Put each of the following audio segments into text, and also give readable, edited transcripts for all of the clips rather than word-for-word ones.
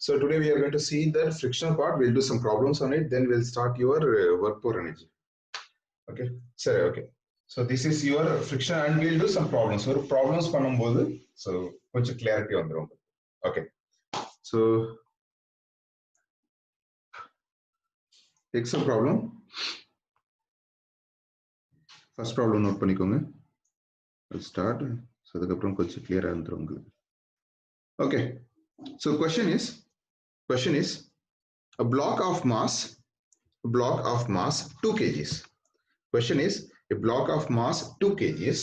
So today we are going to see the frictional part. We'll do some problems on it. Then we'll start your work for energy. Okay. Sorry. Okay. So this is your friction, and we'll do some problems. So problems பண்ணும்போது so கொஞ்சம் clarity வந்துரும். Okay. So take some problem. First problem note பண்ணிக்கோங்க. We'll start. So அதுக்கப்புறம் கொஞ்சம் clear வந்துரும் உங்களுக்கு. Okay. So question is a block of mass 2 kgs. Question is a block of mass 2 kgs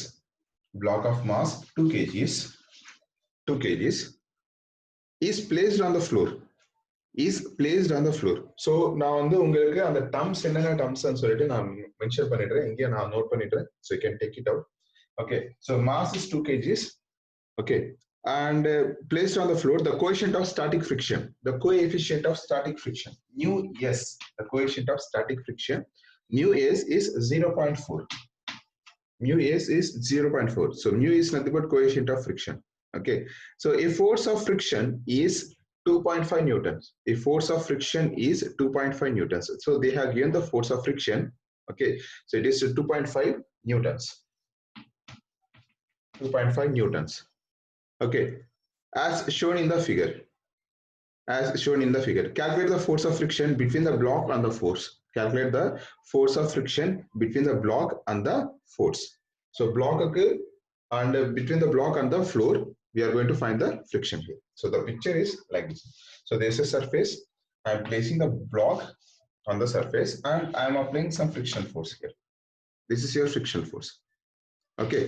is placed on the floor. So நான் வந்து உங்களுக்கு அந்த terms என்னென்ன terms ன்னு சொல்லிட்டு நான் மென்ஷன் பண்ணிடுறேன். இங்க நான் நோட் பண்ணிடுறேன். So you can take it out. Okay. So mass is 2 kgs. Okay. And placed on the floor, the coefficient of static friction, mu s, the coefficient of static friction, mu s is 0.4. Mu s is 0.4. So mu is nothing but coefficient of friction. Okay. So a force of friction is 2.5 newtons. A force of friction is 2.5 newtons. So they have given the force of friction. Okay. So it is 2.5 newtons. 2.5 newtons. Okay, as shown in the figure. Calculate the force of friction between the block and the force. Calculate the force of friction between the block and the force. So block and between the block and the floor, we are going to find the friction here. So the picture is like this. So there is a surface. I am placing the block on the surface and I am applying some friction force here. This is your friction force. Okay,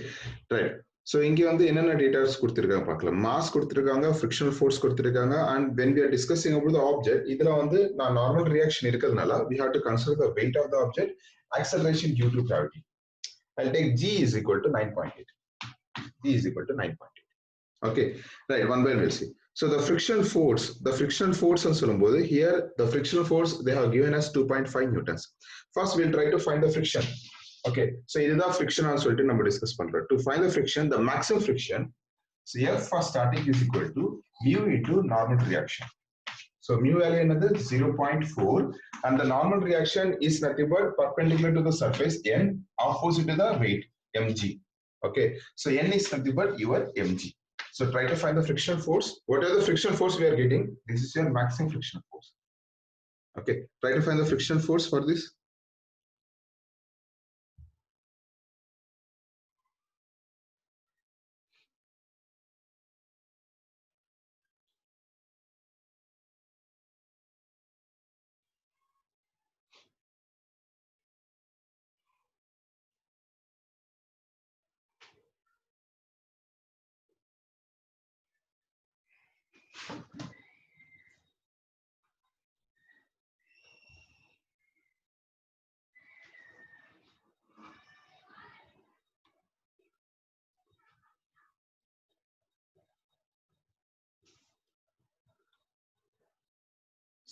right. So இங்க வந்து என்னென்ன datas கொடுத்திருக்காங்க பார்க்கலாம். Mass கொடுத்திருக்காங்க, frictional force கொடுத்திருக்காங்க, and when we are discussing about the object, இதுல வந்து நான் normal reaction இருக்கிறதுனால we have to consider the weight of the object, acceleration due to gravity. I'll take G is equal to 9.8. Okay, right, one by one we'll see. So the frictional force ன்னு சொல்லும்போது here the frictional force they have given us 2.5 newtons. First we'll try to find the friction. Okay, so இதுதான் friction ஆன்னு சொல்லிட்டு நம்ம discuss பண்றோம். To find the friction, the maximum friction, so F for static is equal to mu into normal reaction. So mu value another 0.4 and the normal reaction is nothing but perpendicular to the surface n, opposite to the weight mg. Okay, so n is nothing but your mg. So try to find the friction force. Whatever the friction force we are getting, this is your maximum friction force. Okay, try to find the friction force for this.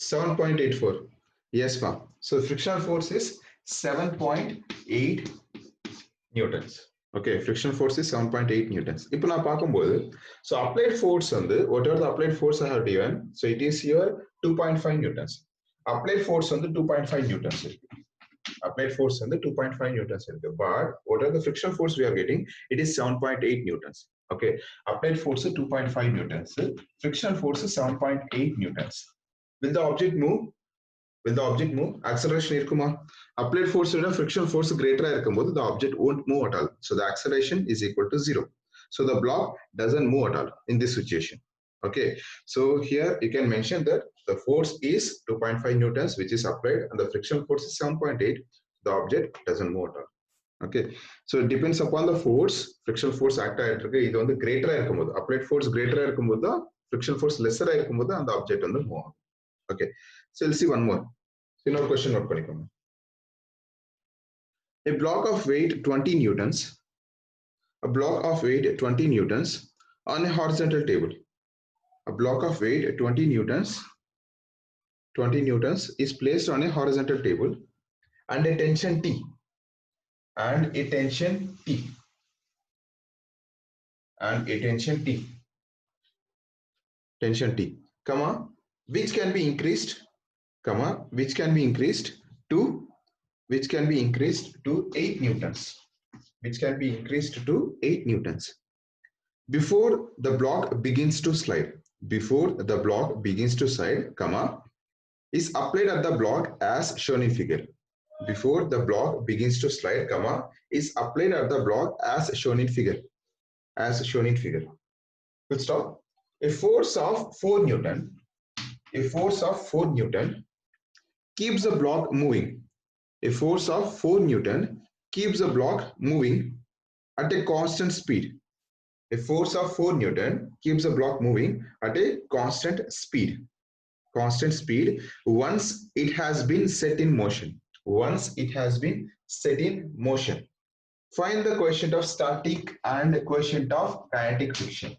.84. Yes, ma'am. So frictional force is 7.8 newtons. Okay, frictional force is 7.8 newtons. இப்போ நான் பார்க்கும்போது so applied force வந்து whatever the applied force I have given, so it is here 2.5 newtons. Applied force வந்து 2.5 newtons இருக்கு. Applied force வந்து 2.5 newtons இருக்கு. But whatever the frictional force we are getting, it is 7.8 newtons. Okay, applied force is 2.5 newtons. Frictional force is 7.8 newtons. Will the object move? Acceleration இருக்குமா? Applied force விட frictional force greater இருக்கும்போது the object won't move at all. So the acceleration is equal to 0. So the block doesn't move at all in this situation. Okay. So here you can mention that the force is 2.5 newtons which is applied and the frictional force is 7.8. The object doesn't move at all. Okay. So it depends upon the force. Frictional force act ஆயிட்டு இருக்கு. இது வந்து greater இருக்கும்போது applied force greater இருக்கும்போது தான் frictional force lesser இருக்கும்போது அந்த object வந்து move ஆகும். Okay, so we'll see one more. So இன்னொரு question note பண்ணிக்கோங்க. A block of weight 20 newtons on a horizontal table. A block of weight 20 newtons is placed on a horizontal table and a tension T. Tension T. Comma, which can be increased, comma, which can be increased to 8 newtons, which can be increased to 8 newtons. Before the block begins to slide, comma, is applied at the block as shown in figure. Before the block begins to slide, comma, is applied at the block as shown in figure. Full stop. A force of 4 Newton, keeps the block moving. A force of 4 Newton keeps the block moving at a constant speed. A force of 4 Newton keeps the block moving at a constant speed. Once it has been set in motion. Find the coefficient of static and the coefficient of kinetic friction.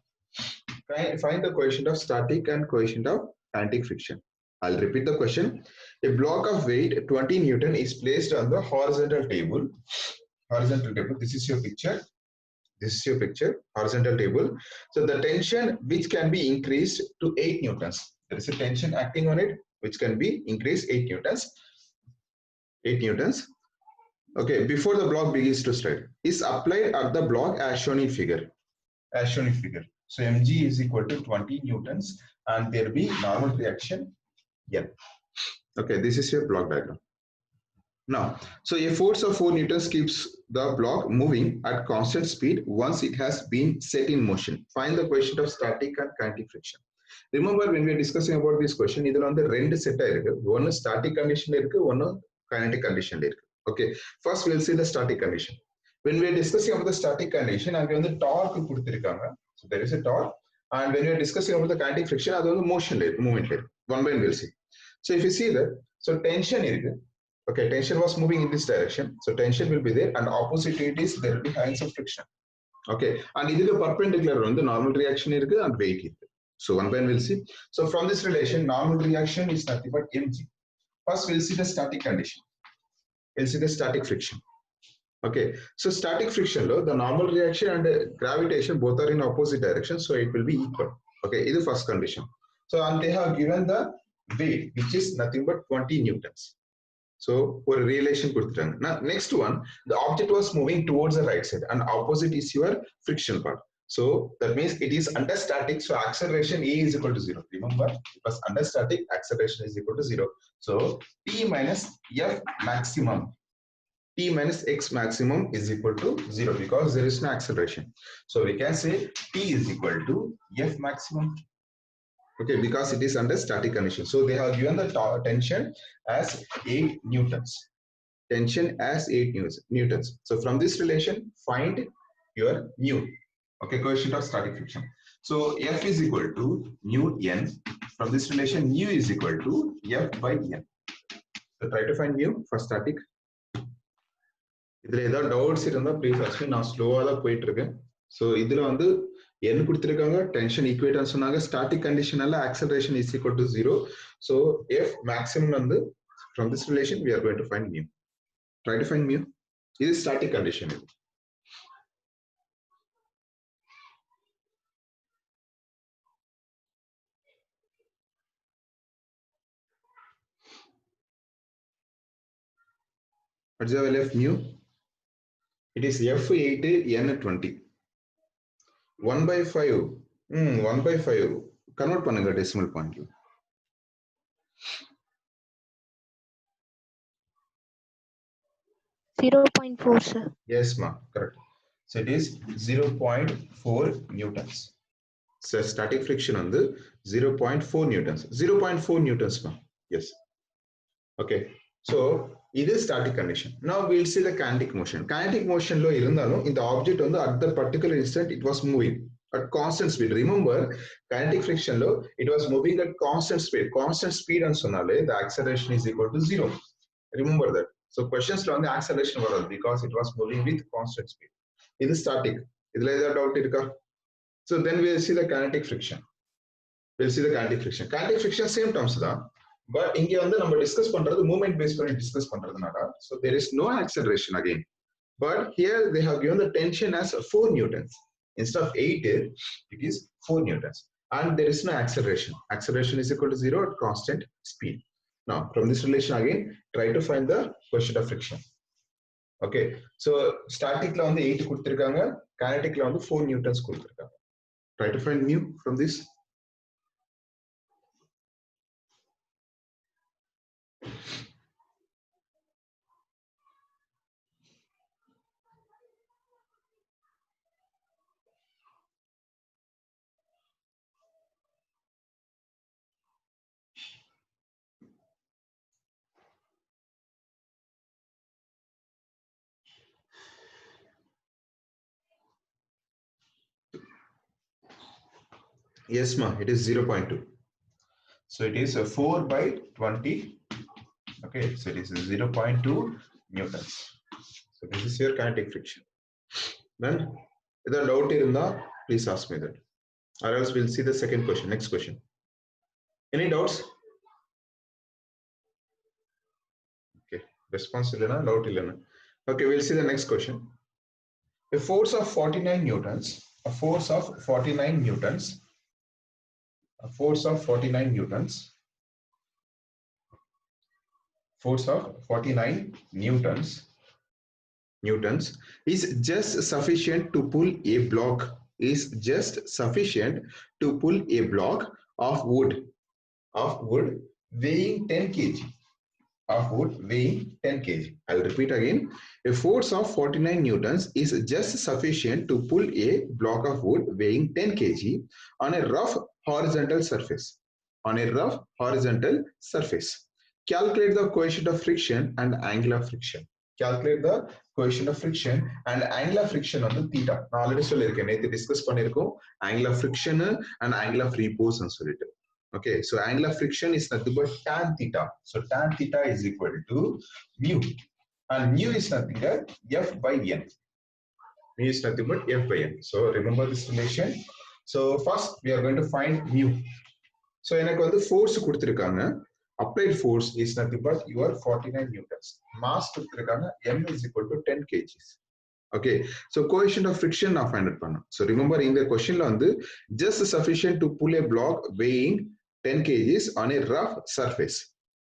Find the coefficient of static and coefficient of kinetic friction. I'll repeat the question. A block of weight 20 Newton is placed on the horizontal table. This is your picture. Horizontal table. So the tension which can be increased to 8 newtons. There is a tension acting on it which can be increased 8 newtons. Okay, before the block begins to slide, is applied at the block as shown in figure. So mg is equal to 20 newtons and there will be normal reaction N. Okay, this is your block diagram. Now, so a force of 4 newtons keeps the block moving at constant speed once it has been set in motion. Find the coefficient of static and kinetic friction. Remember when we are discussing about this question, idhula vandu rendu set irukku. One static condition irukku, one kinetic condition irukku. Okay, first we'll see the static condition. When we are discussing about the static condition, அங்க வந்து torque கொடுத்திருக்காங்க. So there is a torque, and when we are discussing about the kinetic friction, அது வந்து motion ல இருக்கு, movement ல இருக்கு. One by one we'll see. So if you see that, so tension irukku. Okay, tension was moving in this direction, so tension will be there, and opposite to it is there will be lines of friction. Okay, and idhula perpendicular வந்து normal reaction irukku and weight irukku. So one by one we'll see. So from this relation, normal reaction is nothing but mg. First we'll see the static condition. We'll see the static friction. Okay, so static friction lo the normal reaction and gravitation both are in opposite direction, so it will be equal. Okay, this is the first condition. So and they have given the weight which is nothing but 20 newtons. So for relation கொடுத்துட்டாங்க. Now next one, the object was moving towards the right side and opposite is your friction part. So that means it is under static, so acceleration A is equal to 0. Remember, it was under static, acceleration is equal to 0. So T minus F maximum, T minus X maximum is equal to 0 because there is no acceleration. So we can say T is equal to F maximum. Okay, because it is under static condition. So they have given the tension as 8 newtons. So from this relation, find your mu. Okay, coefficient of static friction. So F is equal to mu n. From this relation, mu is equal to F by n. So try to find mu for static. இதுல ஏதாவது doubts இருந்தா please ask me. நான் ஸ்லோவா தான் போயிட்டு இருக்கேன். So இதுல வந்து என்ன கொடுத்திருக்காங்க, டென்ஷன் ஈக்குவேட்டர் சொன்னாங்க, static கண்டிஷனால acceleration is equal to 0. So F maximum வந்து from this relation we are going to find mu. Try to find mu. This is static condition. What's the value of mu? It is F8 N20. 1 by 5. 1 by 5. Convert பண்ணுங்க decimal point. 0.4, sir. Yes, ma. Correct. So it is 0.4 newtons. So static friction on the 0.4 newtons. 0.4 newtons, ma. Yes. Okay. So it is static condition. Now we'll see the kinetic motion. Kinetic motion lo irundalum in the object on the at the particular instant it was moving at constant speed. Remember, kinetic friction lo it was moving at constant speed. Constant speed and sonale the acceleration is equal to 0. Remember that. So questions on the acceleration were because it was moving with constant speed. It is static. Idhula edha doubt irukka? So then we'll see the kinetic friction. Kinetic friction same terms da. But இங்க வந்து நம்ம discuss பண்றது movement base பண்ணி discuss பண்றதுனால so there is no acceleration again. But here they have given the tension as 4 newtons instead of 8 it is 4 newtons. and there is no acceleration. Acceleration is equal to 0 at constant speed. Now, from this relation again, try to find the coefficient of friction. Okay, so static la on the 8 kuduthirukanga, kinetic la on the 4 newtons kuduthirukanga. Try to find mu from this. Yes, ma, it is 0.2. So it is a 4 by 20. Okay, so it is 0.2 newtons. So this is your kinetic friction. Then, if the doubt is please ask me that. Or else we'll see the second question. Next question. Any doubts? Okay, response illana, doubt illana. Okay, we'll see the next question. A force of 49 newtons, a force of 49 newtons, a force of 49 newtons, force of 49 newtons is just sufficient to pull a block, is just sufficient to pull a block of wood weighing 10 kg. Of wood weighing 10 kg. I'll repeat again. A force of 49 newtons is just sufficient to pull a block of wood weighing 10 kg on a rough horizontal surface. On a rough horizontal surface. Calculate the coefficient of friction and angle of friction. Calculate the coefficient of friction and angle of friction on the theta. நான் already சொல்லியிருக்கேன், நேற்று discuss பண்ணியிருக்கோம் angle of friction and angle of repose ன்னு சொல்லிட்டு. Okay, so angle of friction is nothing but tan theta. So tan theta is equal to mu, and mu is nothing but F by N. Mu is nothing but F by N. So remember this relation. So first we are going to find mu. So எனக்கு வந்து force கொடுத்திருக்காங்க. Applied force is nothing but your 49 newtons. Mass கொடுத்திருக்காங்க M is equal to 10 kgs. Okay, so coefficient of friction நான் find out பண்ணணும். So remember in the question la வந்து just sufficient to pull a block weighing 10 kgs on a rough surface.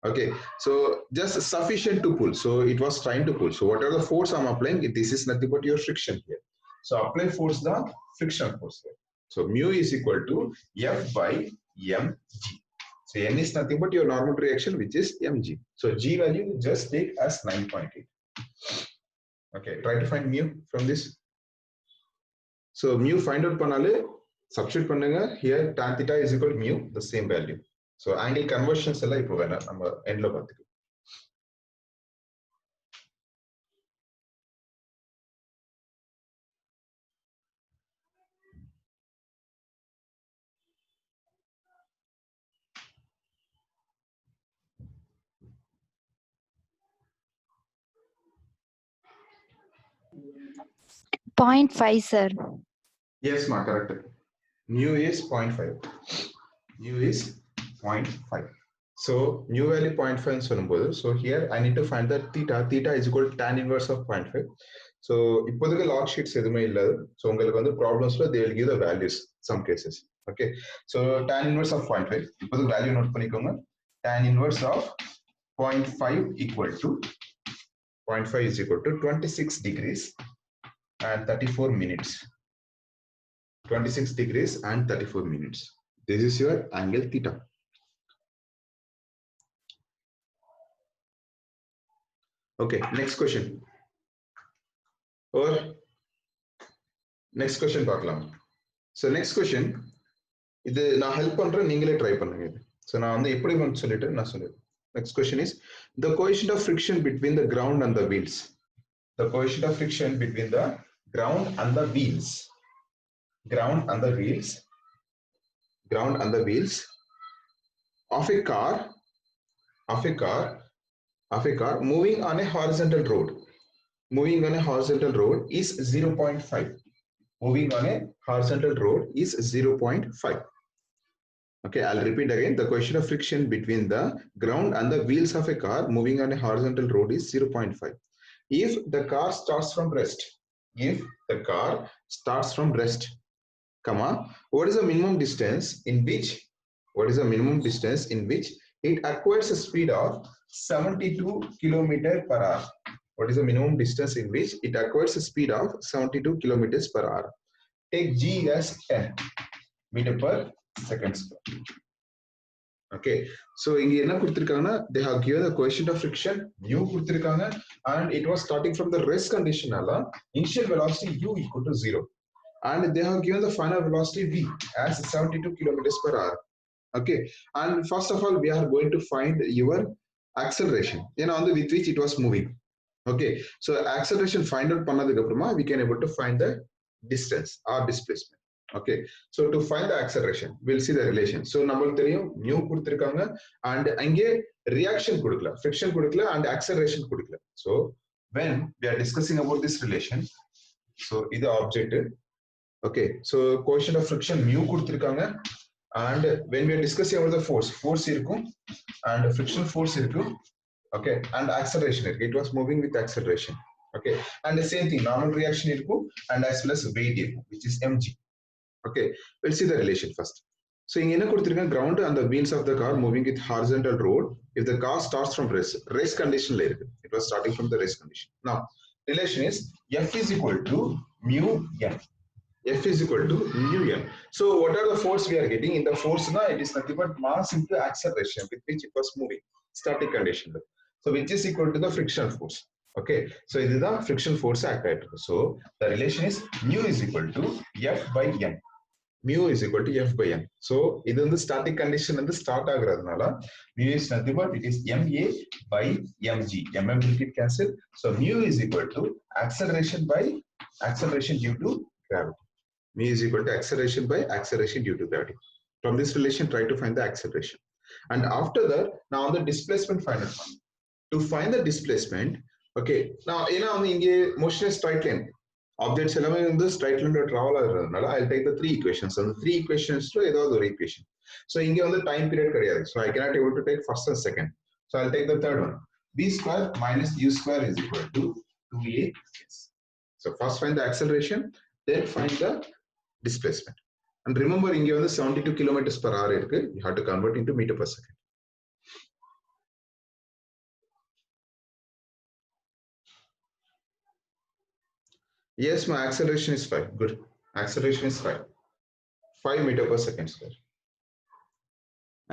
Okay, so just sufficient to pull. So it was trying to pull. So whatever the force I'm applying, this is nothing but your friction here. So apply force the friction force here. So mu is equal to F by mg. So n is nothing but your normal reaction, which is mg. So g value just take as 9.8. Okay, try to find mu from this. So mu find out பண்ணாலே substitute பண்ணுங்க. Here tan theta is equal to mu, the same value. So angle conversions எல்லாம் இப்போ வேணாம், நம்ம endல பார்த்துக்கலாம். Point 5, sir. Yes, ma, correct. Mu is 0.5. Mu is 0.5. So mu value 0.5 சொல்லும்போது, so here I need to find that theta. Theta is equal to tan inverse of 0.5. So இப்போதைக்கு log sheets எதுவுமே இல்லை. So உங்களுக்கு வந்து problemsல they will give the values some cases. Okay, so tan inverse of 0.5. இப்போதைக்கு value note பண்ணிக்கோங்க. Tan inverse of 0.5 equal to 0.5 is equal to 26 degrees and 34 minutes. 26 degrees and 34 minutes. This is your angle theta. Okay, next question. Or next question பார்க்கலாம். So next question, இது நான் help பண்றேன், நீங்களே try பண்ணுங்க இது. So நான் வந்து எப்படி வந்து சொல்லிட்டு நான் சொல்லிடுறேன். Next question is the coefficient of friction between the ground and the wheels. The coefficient of friction between the ground and the wheels. Ground and the wheels. Ground and the wheels of a car moving on a horizontal road. Moving on a horizontal road is 0.5. Moving on a horizontal road is 0.5. Okay, I'll repeat again. The coefficient of friction between the ground and the wheels of a car moving on a horizontal road is 0.5. If the car starts from rest, comma, what is the minimum distance in which it acquires a speed of 72 kilometer per hour? What is the minimum distance in which it acquires a speed of 72 kilometers per hour? Take g as 10 meter per second square. Okay, so இங்க என்ன கொடுத்திருக்காங்கன்னா they have given the coefficient of friction mu கொடுத்திருக்காங்க and it was starting from the rest condition initial velocity u equal to 0 and they have given the final velocity v as 72 kilometers per hour. Okay, and first of all we are going to find your acceleration with which it was moving. Okay, so acceleration find out பண்ணதுக்கு அப்புறமா we can able to find the distance or displacement. Okay, so to find the acceleration we'll see the relation. So நமக்கு தெரியும் mu கொடுத்திருக்காங்க and அங்கே reaction கொடுக்கல, friction கொடுக்கல and acceleration கொடுக்கல. So when we are discussing about this relation, so இது object. Okay, so coefficient of friction mu கொடுத்திருக்காங்க and when we are discussing about the force இருக்கும் and friction force இருக்கும். Okay, and acceleration it was moving with acceleration. Okay, and the same thing normal reaction இருக்கும் and as well as weight which is mg. Okay, we'll see the relation first. So இங்க என்ன கொடுத்திருக்காங்க, ground and the wheels of the car moving with horizontal road if the car starts from race condition ல இருக்கு. It was starting from the race condition. Now relation is f is equal to mu n. F is equal to mu n. So what are the force we are getting? In the force it is nothing but mass into acceleration with which it was moving static condition. So which is equal to the friction force. Okay, so this is the friction force act. So the relation is mu is equal to f by n. Mu is equal to f by n. So this is the static condition and the start agradnala mu is nothing but it is ma by mg. Mm will get cancelled. So mu is equal to acceleration by acceleration due to gravity. Mu is equal to acceleration by acceleration due to gravity. From this relation try to find the acceleration. And after that now the displacement find out. To find the displacement, okay, now இங்கே motion straight line objects எல்லாமே straight line travel ஆகுறதுனால I'll take the three equations. And the three equations to ஏதாவது ஒரு equation. So இங்கே time period கிடையாது. So I cannot able to take first and second. So I'll take the third one. B square minus u square is equal to 2as. So first find the acceleration, then find the displacement. And remember இங்கே 72 kilometers per hour இருக்கு. You have to convert into meter per second. Yes, my acceleration is 5. Good. Acceleration is 5. 5 meter per second square.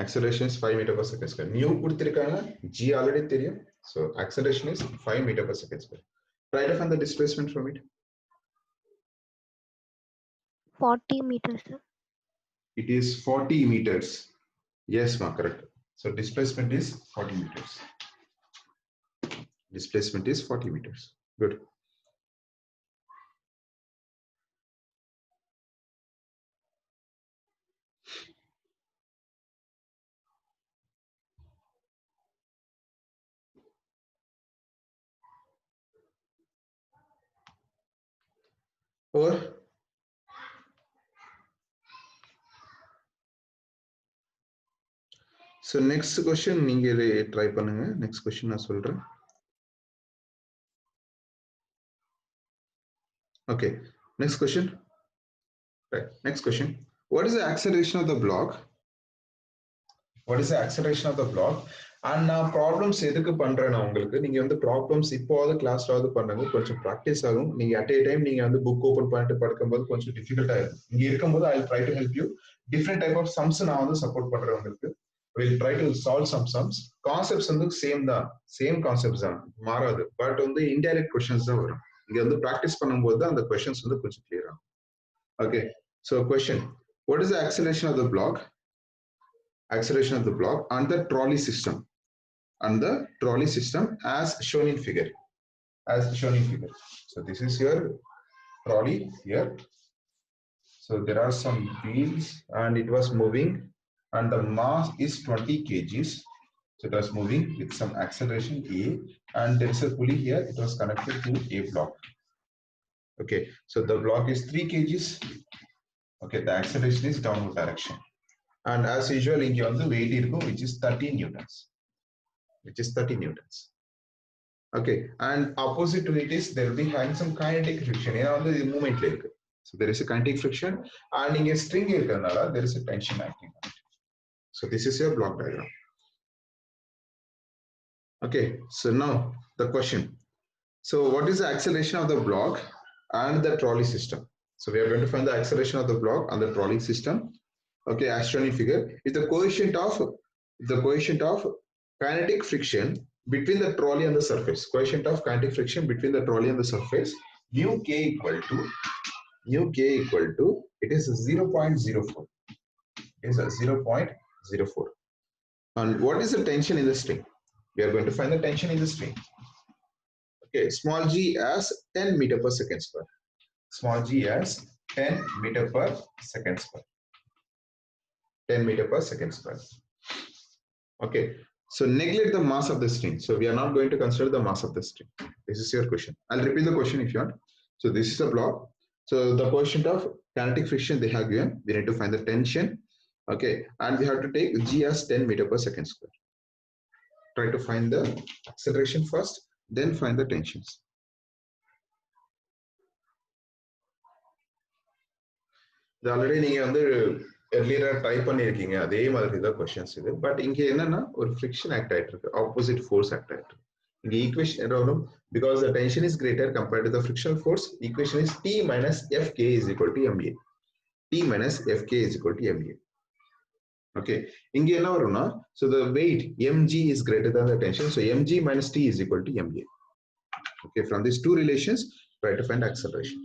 Acceleration is 5 meter per second square. Mu கொடுத்திருக்காங்க, g already தெரியும். So acceleration is 5 meter per second square. Try to find the displacement from it. 40 meters. It is 40 meters. Yes, ma, correct. So displacement is 40 meters. Displacement is 40 meters. Good. Or so next question நீங்க try பண்ணுங்க. Next question நான் சொல்றேன். Okay, next question. Right, next question. What is the acceleration of the block? What is the acceleration of the block? And நான் problems எதுக்கு பண்றேன்னா உங்களுக்கு நீங்க problems இப்போது கிளாஸ்லாவது பண்ணுங்க, கொஞ்சம் ப்ராக்டிஸ் ஆகும். நீங்க அட் ஏ டைம் நீங்க புக் ஓபன் பண்ணிட்டு படிக்கும்போது கொஞ்சம் டிஃபிகல்ட்டா இருக்கும். இங்க இருக்கும்போது I try to help you. Different type of sums நான் சப்போர்ட் பண்றேன் உங்களுக்கு. We'll try to solve some sums. Concepts same தான், சேம் கான்செப்ட்ஸ் தான், மாறாது. பட் இன்டைரக்ட் கொஸ்டின்ஸ் தான் வரும். இங்க பிராக்டிஸ் பண்ணும்போது தான் அந்த கொஸ்டின்ஸ் கொஞ்சம் கிளியர் ஆகும். Okay, so question. What is the acceleration of the block? Acceleration of the block on the trolley system. On the trolley system as shown in figure. As shown in figure. So this is your trolley here. So there are some wheels and it was moving and the mass is 20 kgs. So it was moving with some acceleration a and there is a pulley here. It was connected to a block. Okay, so the block is 3 kgs. Okay, the acceleration is downward direction. And as usual, in the weight which is 30 newtons. Which is 30 newtons. Okay, and opposite to it is there will be having some kinetic friction. The movement. So there is a kinetic friction and in a string there is a tension acting on it. So this is your block diagram. Okay, so now the question. So what is the acceleration of the block and the trolley system? So we are going to find the acceleration of the block and the trolley system. Okay, as shown in figure is the coefficient of kinetic friction between the trolley and the surface. Coefficient of kinetic friction between the trolley and the surface. Mu k equal to it is 0.04. It is 0.04. And what is the tension in the string? We are going to find the tension in the string. Okay, small g as 10 meter per second square. Small g as 10 meter per second square. 10 meter per second square. Okay, so neglect the mass of the string. So we are not going to consider the mass of the string. This is your question. I'll repeat the question if you want. So this is a block. So the coefficient of kinetic friction they have given. We need to find the tension. Okay, and we have to take g as 10 meter per second square. Try to find the acceleration first, then find the tensions. இது already நீங்க வந்து earlier try பண்ணிருக்கீங்க அதே மாதிரி தான் questions இது but இங்க என்னன்னா ஒரு friction act ஆயிட்டு இருக்கு opposite force act ஆயிட்டு இருக்கு இங்க equation வரும் because the tension is greater compared to the frictional force equation is T minus Fk is equal to ma. T minus Fk is equal to ma. Okay, இங்க என்ன வரும்னா so the weight mg is greater than the tension, so mg minus T is equal to ma. Okay, from these two relations try to find acceleration.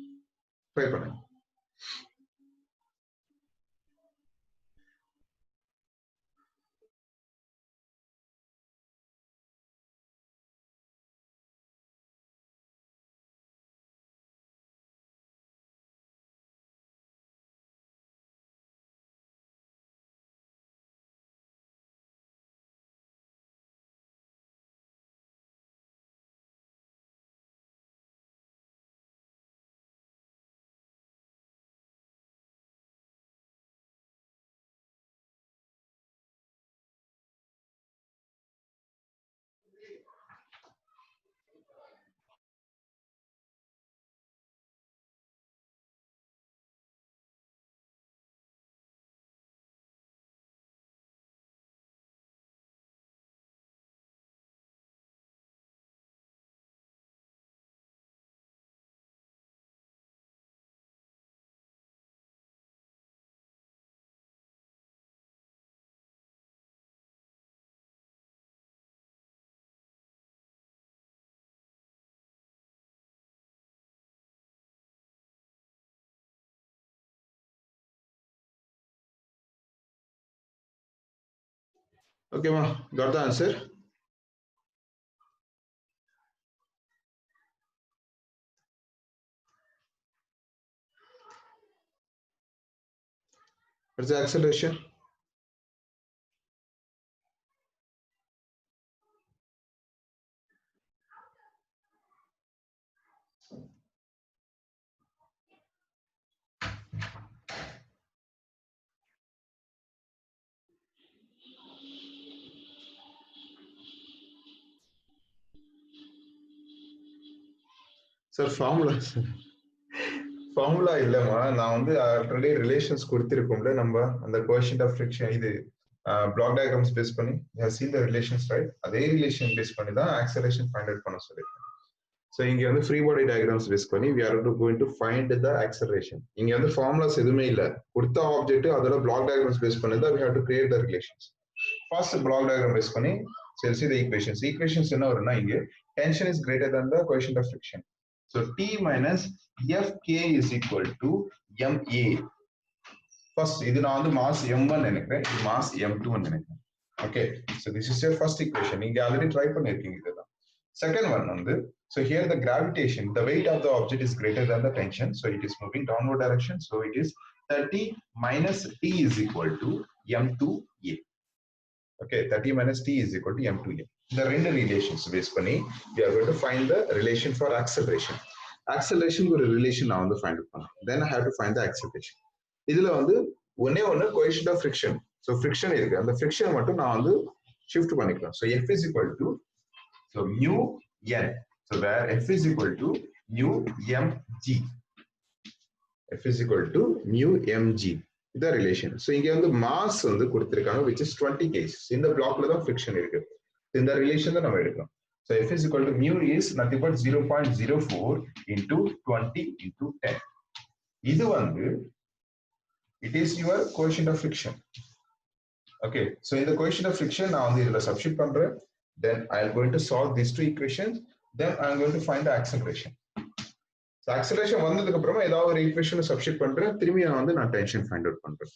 Try பண்ணுங்க. Okay, ma, got the answer? What's the acceleration? Sir, formula இல்லமா நான் வந்து already relations கொடுத்திருக்கோம்ல நம்ம அந்த coefficient of friction இது black diagrams base பண்ணி you have seen the relations right அதே relation base பண்ணி தான் ஆக்சலரேஷன் ஃபைண்ட் அவுட் பண்ண சொல்லிருக்கேன். சோ இங்க வந்து ஃப்ரீ பாடி டயகிராம்ஸ் பேஸ் பண்ணி we are going to find the acceleration. இங்க வந்து ஃபார்முலாஸ் எதுவுமே இல்ல கொடுத்த ஆப்ஜெக்ட் அதோட பிளாக் டயகிராம்ஸ் பேஸ் பண்ணி தான் we have to create the relations. First block diagram base பண்ணி so you'll see the equations என்ன வரும்னா இங்க tension is greater than the coefficient of friction. So T minus Fk is equal to ma. First, இது நான் வந்து mass m1 நினைக்கிறேன், இது mass m2 நினைக்கிறேன். Okay, so this is your first equation. நீங்க already try பண்ணிருக்கீங்க இதுதான். Second one வந்து, so here the gravitation, the weight of the object is greater than the tension, so it is moving downward direction. So it is 30 minus T is equal to m2a. Okay, 30 minus T is equal to m2a. The ரெண்டு relations base பண்ணி we are going to find the relation for acceleration. Acceleration ஒரு relation நான் வந்து find out பண்ணேன். Then I have to find the acceleration. இதுல வந்து ஒண்ணே ஒண்ணு coefficient of friction. So friction இருக்கு. அந்த friction மட்டும் நான் வந்து shift பண்ணிக்கலாம். So F is equal to so mu n. So where F is equal to mu mg. F is equal to mu mg. The relation. So இங்க வந்து mass வந்து கொடுத்திருக்காங்க which is 20 kg. இந்த blockல தான் friction இருக்கு. இந்த relation தான் நம்ம எடுக்கணும். So F is equal to mu is nothing but 0.04 into 20 into 10. இது வந்து it is your coefficient of friction. Okay, so in the coefficient of friction நான் வந்து இதுல substitute பண்றேன். Then I am going to solve these two equations. Then I am going to find the acceleration. So acceleration வந்ததுக்கு அப்புறமா ஏதாவது ஒரு ஈக்குவேஷனை substitute பண்றேன், திரும்பி நான் வந்து டென்ஷன் ஃபைண்ட் அவுட் பண்றேன்.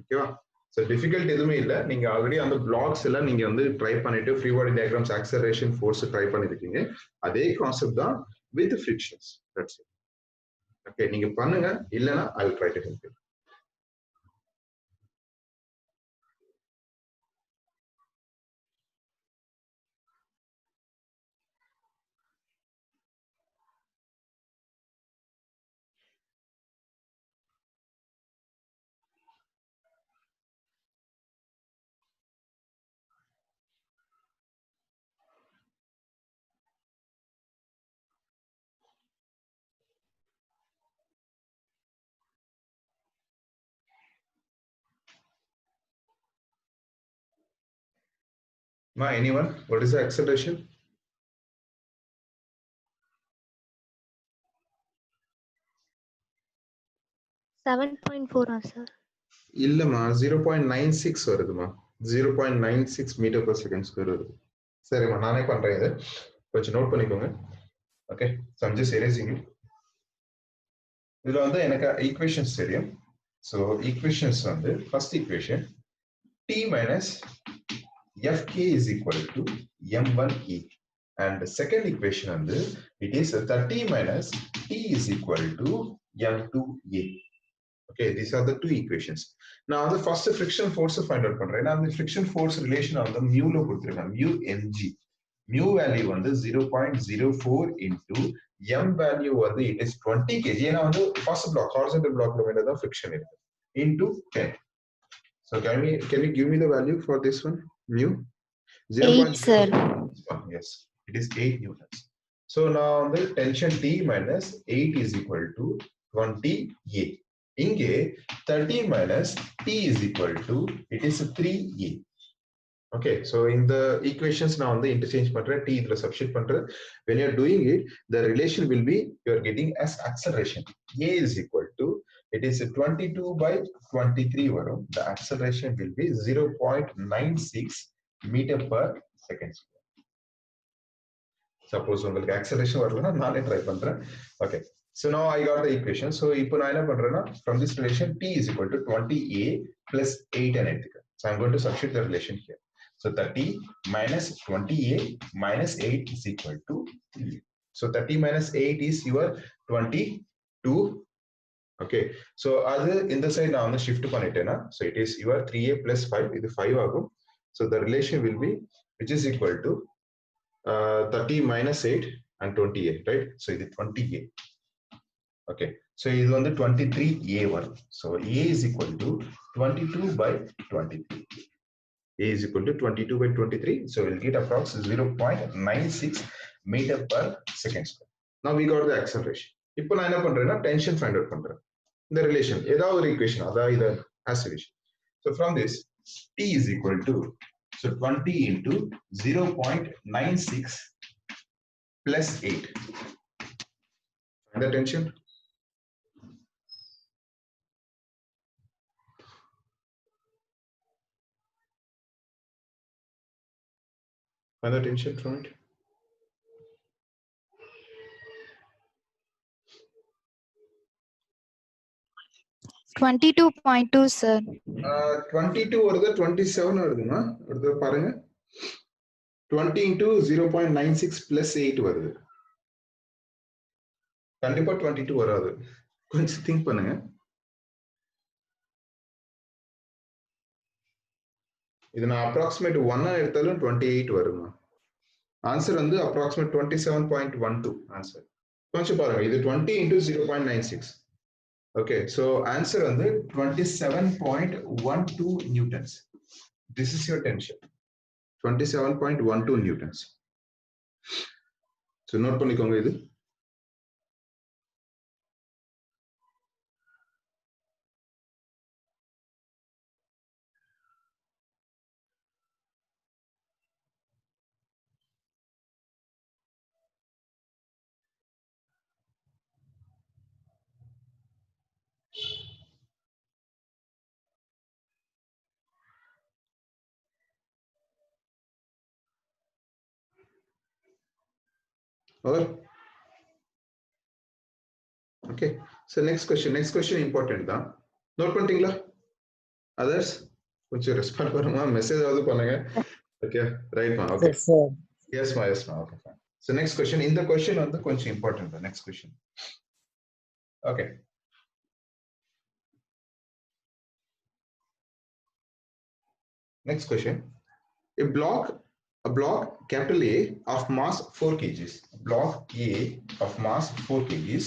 ஓகேவா? ஸோ டிஃபிகல்ட் எதுவுமே இல்லை. நீங்க ஆல்ரெடி அந்த பிளாக்ஸ் எல்லாம் நீங்க வந்து ட்ரை பண்ணிட்டு free body diagrams acceleration force try பண்ணிருக்கீங்க. அதே கான்செப்ட் தான் with frictions. That's it. Okay, நீங்க பண்ணுங்க, இல்லைன்னா I will try to help you. Ma, anyone? What is the acceleration? sir. இல்லம்மா, 0.96 வருதுமா. 0.96 மீட்டர் per second ஸ்கொயர் வருது. சரிம்மா, நானே பண்றேன். இது கொஞ்சம் நோட் பண்ணிக்கோங்க. Okay, so I'm just erasing it. இதுல வந்து எனக்கு ஈக்குவேஷன்ஸ் தெரியும். ஸோ ஈக்குவேஷன்ஸ் வந்து first equation T minus Fk is equal to m1e, and the second equation வந்து it is 30 minus T is equal to m2a. Okay, these are the two equations. Now the first friction force find out பண்றேன். நான் அந்த friction force relation வந்து mu ல கொடுத்திருக்கேன். mu mg. Mu value வந்து 0.04 into m value வந்து it is 20 kg. ஏன்னா வந்து first block horizontal blockல மேல தான் friction இருக்கு. Into 10. So can you give me the value for this one? Mu 8, sir. Yes, it is 8 newtons. So now the tension T minus 8 is equal to 20A. Inge 30 minus T is equal to, it is 3A. Okay, so in the equations now on the interchange பண்றேன், T இதுல substitute பண்றேன். When you are doing it, the relation will be you are getting as acceleration. A is equal to, it is 22 by 23 வரும். The acceleration will be 0.96 meter per second square. Suppose உங்களுக்கு acceleration வரலனா நானே try பண்றேன். Okay, so now I got the equation. So இப்போ நான் என்ன பண்றேன்னா, from this relation T is equal to 20A plus 8 and எடுத்துக்கிறேன். So I'm going to substitute the relation here. So 30 minus 20A minus 8 is equal to 3. So 30 minus 8 is your 22. Okay, so அது இந்த side நான் வந்து shift பண்ணிட்டேனா, so it is your 3A plus 5, இது 5 ஆகும். So the relation will be, which is equal to 30 minus 8 and 20A, right? So it is 20A. Okay, so இது வந்து 23A வரும். So A is equal to 22 by 23. A is equal to 22 by 23. So we'll get approximately 0.96 meter per second square. Now we got the acceleration. இப்போ நான் என்ன பண்றேன்னா tension find out பண்றேன். The relation, ஏதாவது ஒரு equation, அதாவது இது acceleration. So from this, T is equal to, so 20 into 0.96 plus 8. Find the tension. Find the tension from it. 22.2, sir. 22 வருது, 27 வருதுமா, வருது பாருங்க. 20 into 0.96 plus 8 வருது. கண்டிப்பா 22 வராது. கொஞ்சம் திங்க் பண்ணுங்க. இது நான் approximate 1 எடுத்தாலும் 28 வருமா. ஆன்சர் வந்து approximate 27.12 ஆன்சர். கொஞ்சம் பாருங்க, இது 20 into 0.96. Okay, so answer வந்து 27.12 newtons. This is your tension. 27.12 newtons. So note பண்ணிக்கோங்க இது. Or okay. So next question important தான். Note பண்ணிட்டீங்களா? Others? கொஞ்சம் ரெஸ்பாண்ட் பண்ணுமா, மெசேஜ் ஆவது பண்ணுங்க. Okay, right ma. Okay. Yes, sir. Yes ma. Okay, fine. So next question. இந்த question வந்து கொஞ்சம் important தான். Next question. Okay. Next question. A block capital A of mass 4 kgs. Block A of mass 4 kgs.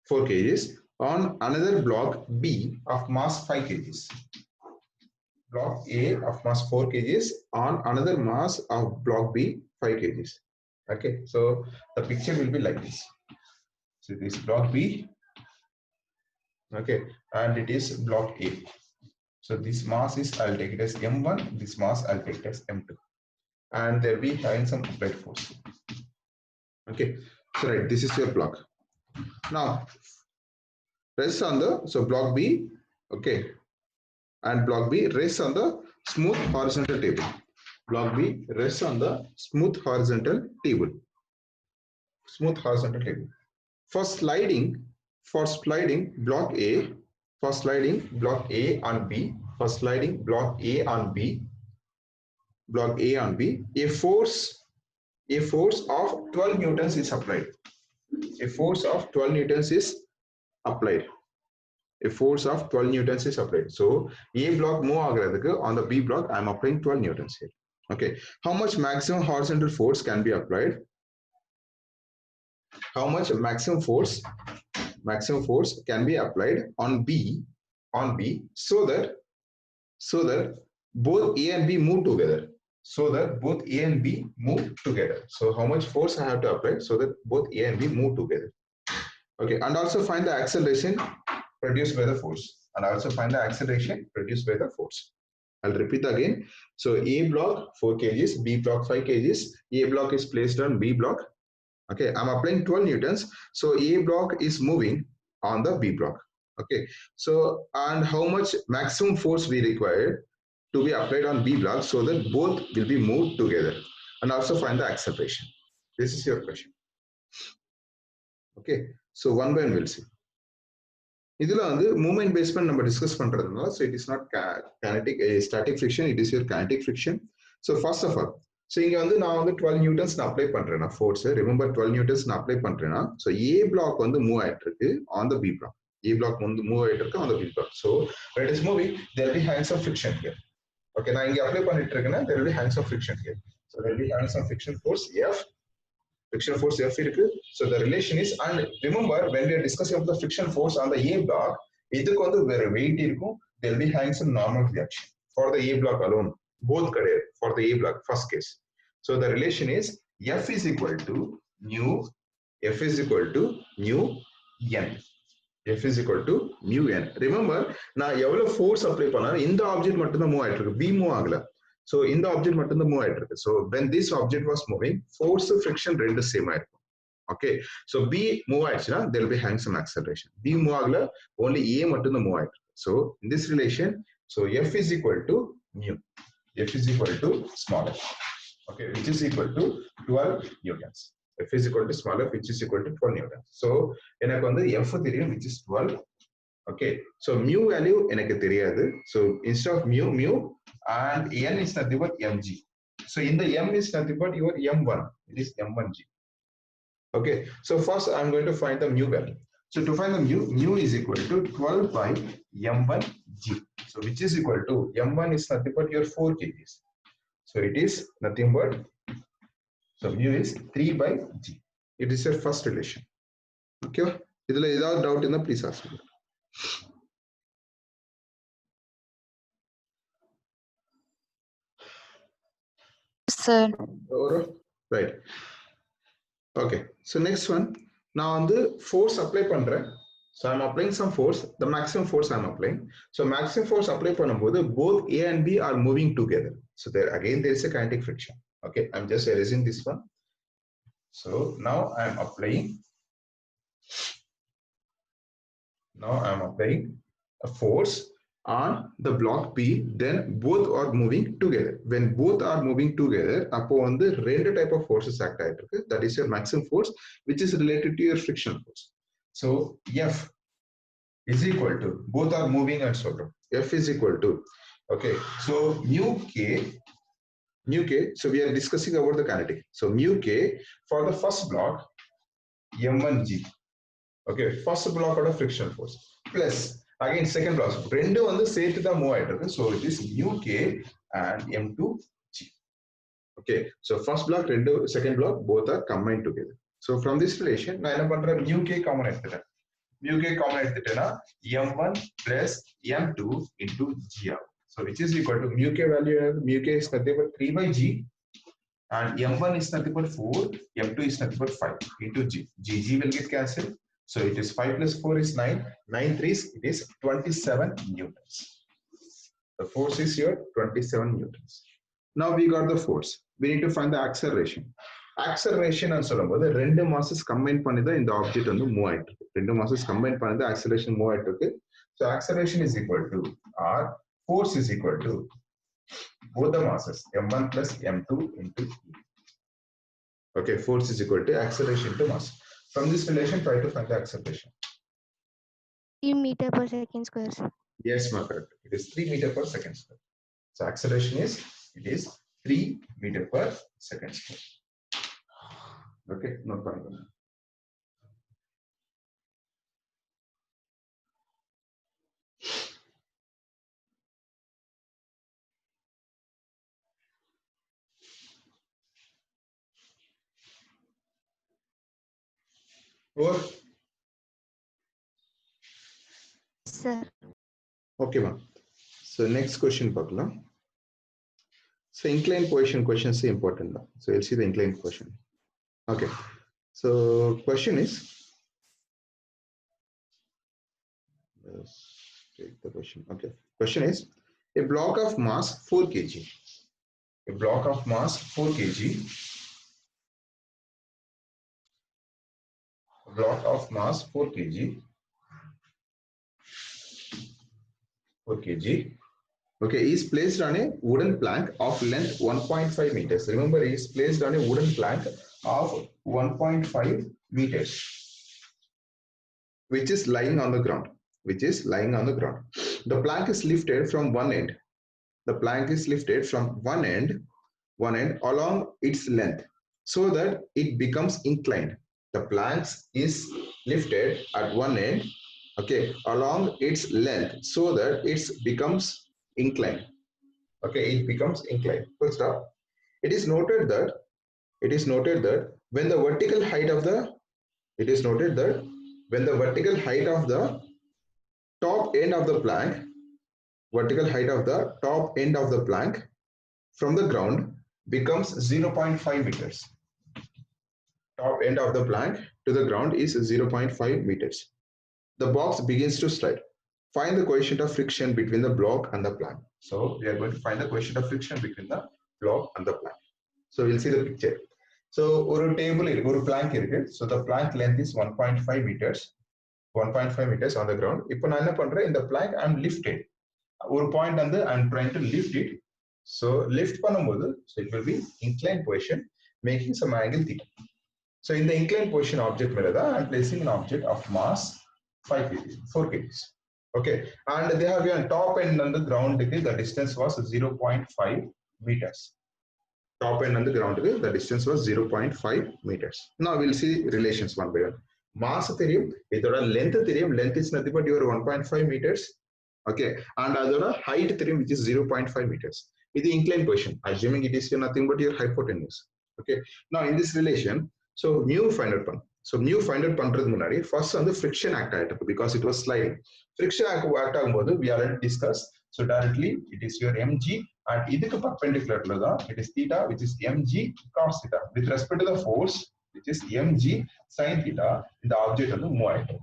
4 kgs on another block B of mass 5 kgs. Block A of mass 4 kgs on another mass of block B 5 kgs. Okay, so the picture will be like this. So this block B, okay, and it is block A. So this mass is, I'll take it as M1, this mass I'll take it as M2, and there will be having some applied force. Okay, so right, this is your block. Now rest on the, so block B, okay, and block B rests on the smooth horizontal table. Block B rests on the smooth horizontal table. Smooth horizontal table. For sliding block A, for sliding block A on B, for sliding block A on B, block A on B, a force of 12 newtons is applied. A force of 12 newtons is applied. A force of 12 newtons is applied. So A block move agradhukku on the B block I am applying 12 newtons here. Okay, how much maximum horizontal force can be applied? How much maximum force can be applied on B so that both A and B move together. So that both A and B move together. So how much force I have to apply so that both A and B move together. Okay, and also find the acceleration produced by the force. And also find the acceleration produced by the force. I'll repeat again. So A block 4 kgs, B block 5 kgs. A block is placed on B block. Okay, I'm applying 12 newtons. So A block is moving on the B block. Okay, so and how much maximum force we require to be applied on B block so that both will be moved together, and also find the acceleration. This is your question. Okay, so one by one we'll see. இதுல வந்து moment base பண்ணி நம்ம discuss பண்றதுனால, so it is not kinetic static friction, it is your kinetic friction. So first of all, so இங்க வந்து நான் வந்து 12 Newton's நான் அப்ளை பண்றேன்னா ஃபோர்ஸ், ரிமெம்பர் 12 நியூட்டன்ஸ் நான் அப்ளை பண்றேன்னா, so A பிளாக் வந்து மூவ் ஆயிட்டு இருக்கு on the B block. A block வந்து மூவ் ஆயிட்டு இருக்கு on the B block. So when it is moving, there will be having some friction here. Okay, நான் இங்க அப்ளை பண்ணிட்டு இருக்கேன்னா there will be having some friction here. So there will be having some friction force F. Friction force F இருக்கு. So the relation is, and remember when we are discussing about the friction force on the A block, இதுக்கு வந்து வேற weight இருக்கும், there will be having some normal reaction. For the A block alone, both கிடையாது. For the A block, first case. So the relation is F is equal to mu n. F is equal to mu n. Remember, நான் எவ்வளவு force apply பண்ணாலும் இந்த object மட்டும் தான் move ஆயிட்டு இருக்கு, B move ஆகல. So இந்த ஆப்ஜெக்ட் மட்டும் தான் மூவ் ஆயிட்டு இருக்கு. So when this object was moving, force friction ரெண்டு சேம் ஆயிருக்கும். Okay, so B மூவ் ஆயிடுச்சுன்னா there will be having some acceleration. B move ஆகல, only A மட்டும் தான் மூவ் ஆயிட்டு இருக்கு. So in this relation, so F is equal to mu. F is equal to small f. Okay, which is equal to 12 newtons. F is equal to small f, which is equal to 12 newtons. So எனக்கு வந்து F தெரியும், which is 12. Okay, so mu value எனக்கு தெரியாது. So instead of mu and n is nothing but mg. So in the m is nothing but your m1. It is m1g. Okay, so first I'm going to find the mu value. So to find the mu is equal to 12 by m1g. So which is equal to m1 is nothing but your 4 kgs. So it is nothing but, so mu is 3 by g. It is your first relation. Okay, idhula edavadhu doubt irundha please ask me. Sir. Right. Okay, so next one, now on the force apply பண்றேன். So I'm applying some force, the maximum force I'm applying. So maximum force apply பண்ணும்போது both A and B are moving together. So there again there is a kinetic friction. Okay, I'm just erasing this one. So now I'm applying a force on the block P, then both are moving together. When both are moving together, appo vandu rendu type of forces act aayirukku. That is your maximum force, which is related to your frictional force. So F is equal to, both are moving and solve. F is equal to, okay, so mu k, so we are discussing about the kinetic. So mu k for the first block m1g, okay, first block of friction force, plus again second block rendu vandu சேர்த்து தான் move ஆயிட்டு இருக்கு. So it is mu k and m2g. Okay, so first block rendu, second block both are combined together. So from this relation நான் என்ன பண்றேன், mu k common எடுத்துட்டேன். mu k common எடுத்துட்டேனா m1 plus m2 into g ஆகும். So which is equal to mu k value, mu k is nothing but 3 by g and m1 is nothing but 4, m2 is nothing but 5 into g. G will get cancelled. So it is 5 plus 4 is 9, 9 3s, it is 27 newtons. The force is here 27 newtons. Now we got the force. We need to find the acceleration. Acceleration and சொல்லும்போது ரெண்டு masses combine பண்ணி தான் இந்த object வந்து move ஆயிட்டு இருக்கு. ரெண்டு masses combine பண்ணி தான் acceleration மூவ் ஆயிட்டு இருக்கு. So acceleration is equal to r, force is equal to both the masses m1 plus m2 into e. Okay, force is equal to acceleration to mass. From this relation, try to find the acceleration. 3 meter per second square, sir. Yes, my correct. It is 3 meter per second square. So acceleration is, it is 3 meter per second square. Okay, no problem. Over. Sir. Okay, ma'am. So next question, Pakla. So inclined position question is important now. So you'll see the inclined question. Okay. So question is, let's take the question. Okay. Question is, a block of mass 4 kg. A block of mass 4 kg. A block of mass 4 kg. 4 kg. Okay, is placed on a wooden plank of length 1.5 meters. Remember, is placed on a wooden plank of 1.5 meters, which is lying on the ground. Which is lying on the ground. The plank is lifted from one end. The plank is lifted from one end along its length, so that it becomes inclined. The plank is lifted at one end, okay, along its length, so that it becomes inclined. Okay, it becomes inclined. Full stop. It is noted that when the vertical height of the top end of the plank, from the ground becomes 0.5 meters. Top end of the plank to the ground is 0.5 meters. The box begins to slide. Find the coefficient of friction between the block and the plank. So we are going to find the coefficient of friction between the block and the plank. So we'll see the picture. So ஒரு table ஒரு plank இருக்கு. So the plank length is 1.5 meters. 1.5 meters on the ground. இப்போ நான் என்ன பண்றேன், இந்த plank I'm lifted. ஒரு point வந்து I'm trying to lift it. So lift பண்ணும்போது, so it will be inclined position, making some angle theta. So in the inclined position object மேல தான் I'm placing an object of mass 5 kg, 4 kg. Okay, and they have given top end on the ground, the distance was 0.5 meters. Top end on the ground, the distance was 0.5 meters. Now we'll see relations one by one. Mass தெரியும், இதோட length தெரியும், length is nothing but your 1.5 meters. Okay, and அதோட height தெரியும், which is 0.5 meters. It is inclined position, assuming it is nothing but your hypotenuse. Okay, now in this relation, so mu find out பண்ணு. So mu find out பண்றது முன்னாடி first வந்து friction act ஆயிட்டு because it was sliding. Friction act ஆகும்போது we already discussed. So directly it is your mg and இதுக்கு perpendicular தான் it is theta, which is mg cos theta with respect to the force, which is mg sin theta. இந்த object வந்து move ஆயிட்டு.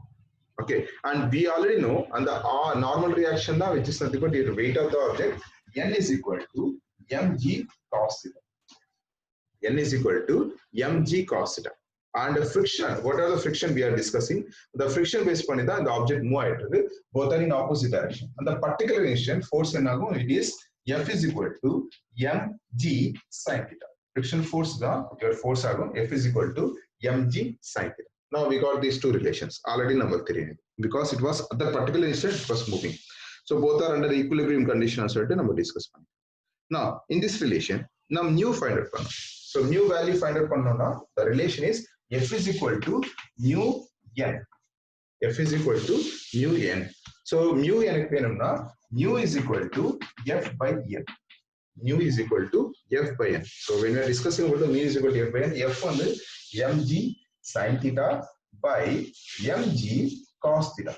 Okay, and we already know and the normal reaction தான், which is nothing but the weight of the object. N is equal to mg cos theta. N is equal to mg cos theta. and friction. What are the friction we are discussing? The friction based பண்ணி தான் இந்த object move ஆயிட்டு இருக்கு, both are in opposite direction. And the particular instant force என்னாகும்? It is F is equal to mg sin theta. Friction force தான் your force ஆகும். F is equal to mg sin theta. Now we got these two relations already நமக்கு தெரியும், because it was at that particular instant it was moving. So both are under equilibrium condition சொல்லிட்டு நம்ம discuss பண்ணோம். Now in this relation நம்ம mu find out பண்ணோம். So mu value find out பண்ணோம்னா the relation is F is equal to mu n. F is equal to mu n. So mu எனக்கு வேணும்னா mu is equal to F by n. Mu is equal to F by n. So when we are discussing about the mu is equal to F by n, F வந்து mg sin theta by mg cos theta.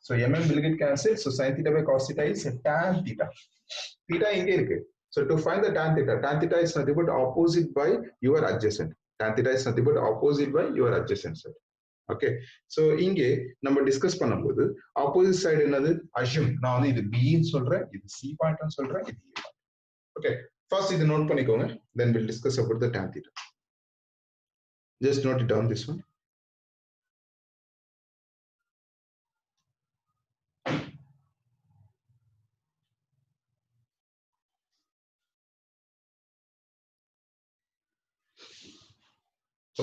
So mm will get cancelled. So sin theta by cos theta is tan theta. Theta இங்கே இருக்கு. So to find the tan theta is nothing but opposite by your adjacent. Tan theta is nothing but opposite by your adjacent side. Okay. So இங்கே நம்ம discuss பண்ணும்போது opposite side என்னது? Assume நான் வந்து இது B ன்னு சொல்றேன், இது C point ன்னு சொல்றேன், இது A point. Okay. First இது நோட் பண்ணிக்கோங்க, then we'll discuss about the tan theta. Just note it down this one.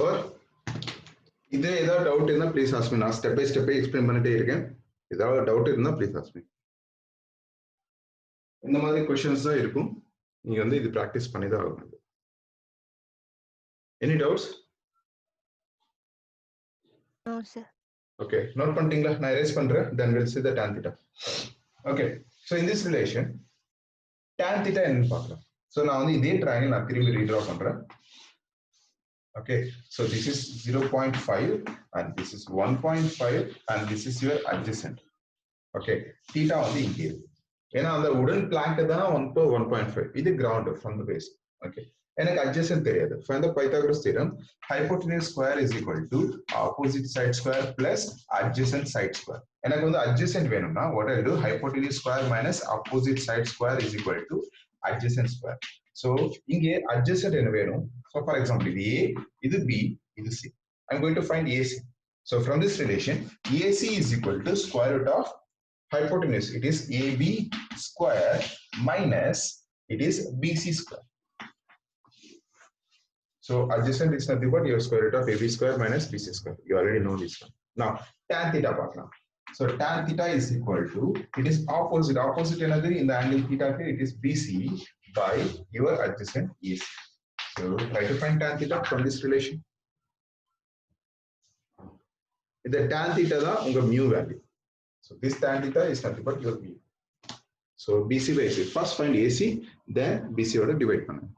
Or இதே ஏதாவது டவுட் இருந்தா ப்ளீஸ் ஆஸ்க் மீ. நான் ஸ்டெப் பை ஸ்டெப் எக்ஸ்பிளைன் பண்ணிட்டே இருக்கேன். ஏதாவது டவுட் இருந்தா ப்ளீஸ் ஆஸ்க் மீ. இந்த மாதிரி क्वेश्चंस தான் இருக்கும், நீங்க வந்து இது பிராக்டீஸ் பண்ணி தான் ஆகணும். Any doubts? No sir. Okay, note பண்ணிட்டீங்களா? நான் erase பண்றேன், then we'll see the tan theta. Okay, so in this relation tan theta என்னன்னு பார்க்கலாம். So நான் வந்து இதே triangle நான் திரும்பி ரீட்ரா பண்றேன். Okay, so this is 0.5 and this is 1.5 and this is your adjacent. Okay, theta வந்து இங்க இருக்கு. ஏன்னா அந்த உடன் பிளாங்க் தான் 1.5, இது ground from the base. Okay, எனக்கு adjacent தெரியாது. Find the Pythagoras theorem. Hypotenuse square is equal to opposite side square plus adjacent side square. எனக்கு வந்து adjacent வேணும்னா what I do, hypotenuse square minus opposite side square is equal to adjacent square. So இங்கே adjacent என்ன வேணும்? So for example, இது A, இது B, இது C. I'm going to find AC. So from this relation, AC is equal to square root of hypotenuse. It is AB square minus it is BC square. So adjacent is nothing but your square root of AB square minus BC square. You already know this one. Now tan theta பார்க்கலாம். So tan theta is equal to, it is opposite. Opposite another in the angle theta, it is BC by your adjacent AC. So try to find tan theta from this relation. The tan theta தான் உங்க mu value. So this tan theta is nothing but your mu. So BC by AC. First find AC, then BC ஓட divide பண்ணுங்க.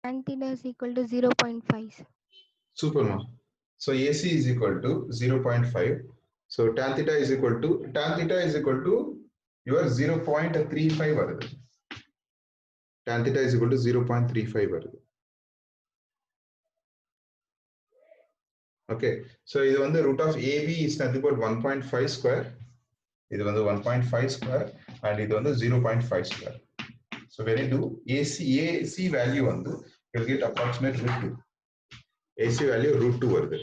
Tan theta is equal to 0.5. Super ma. So AC is equal to 0.5. So tan theta is equal to your 0.35 வருது. Tan theta is equal to 0.35 வருது. Okay, so இது வந்து root of AB is nothing but 1.5 square. இது வந்து 1.5 square and இது வந்து 0.5 square. So when you do AC value வந்து you'll get approximate root 2. AC value root 2 வருது.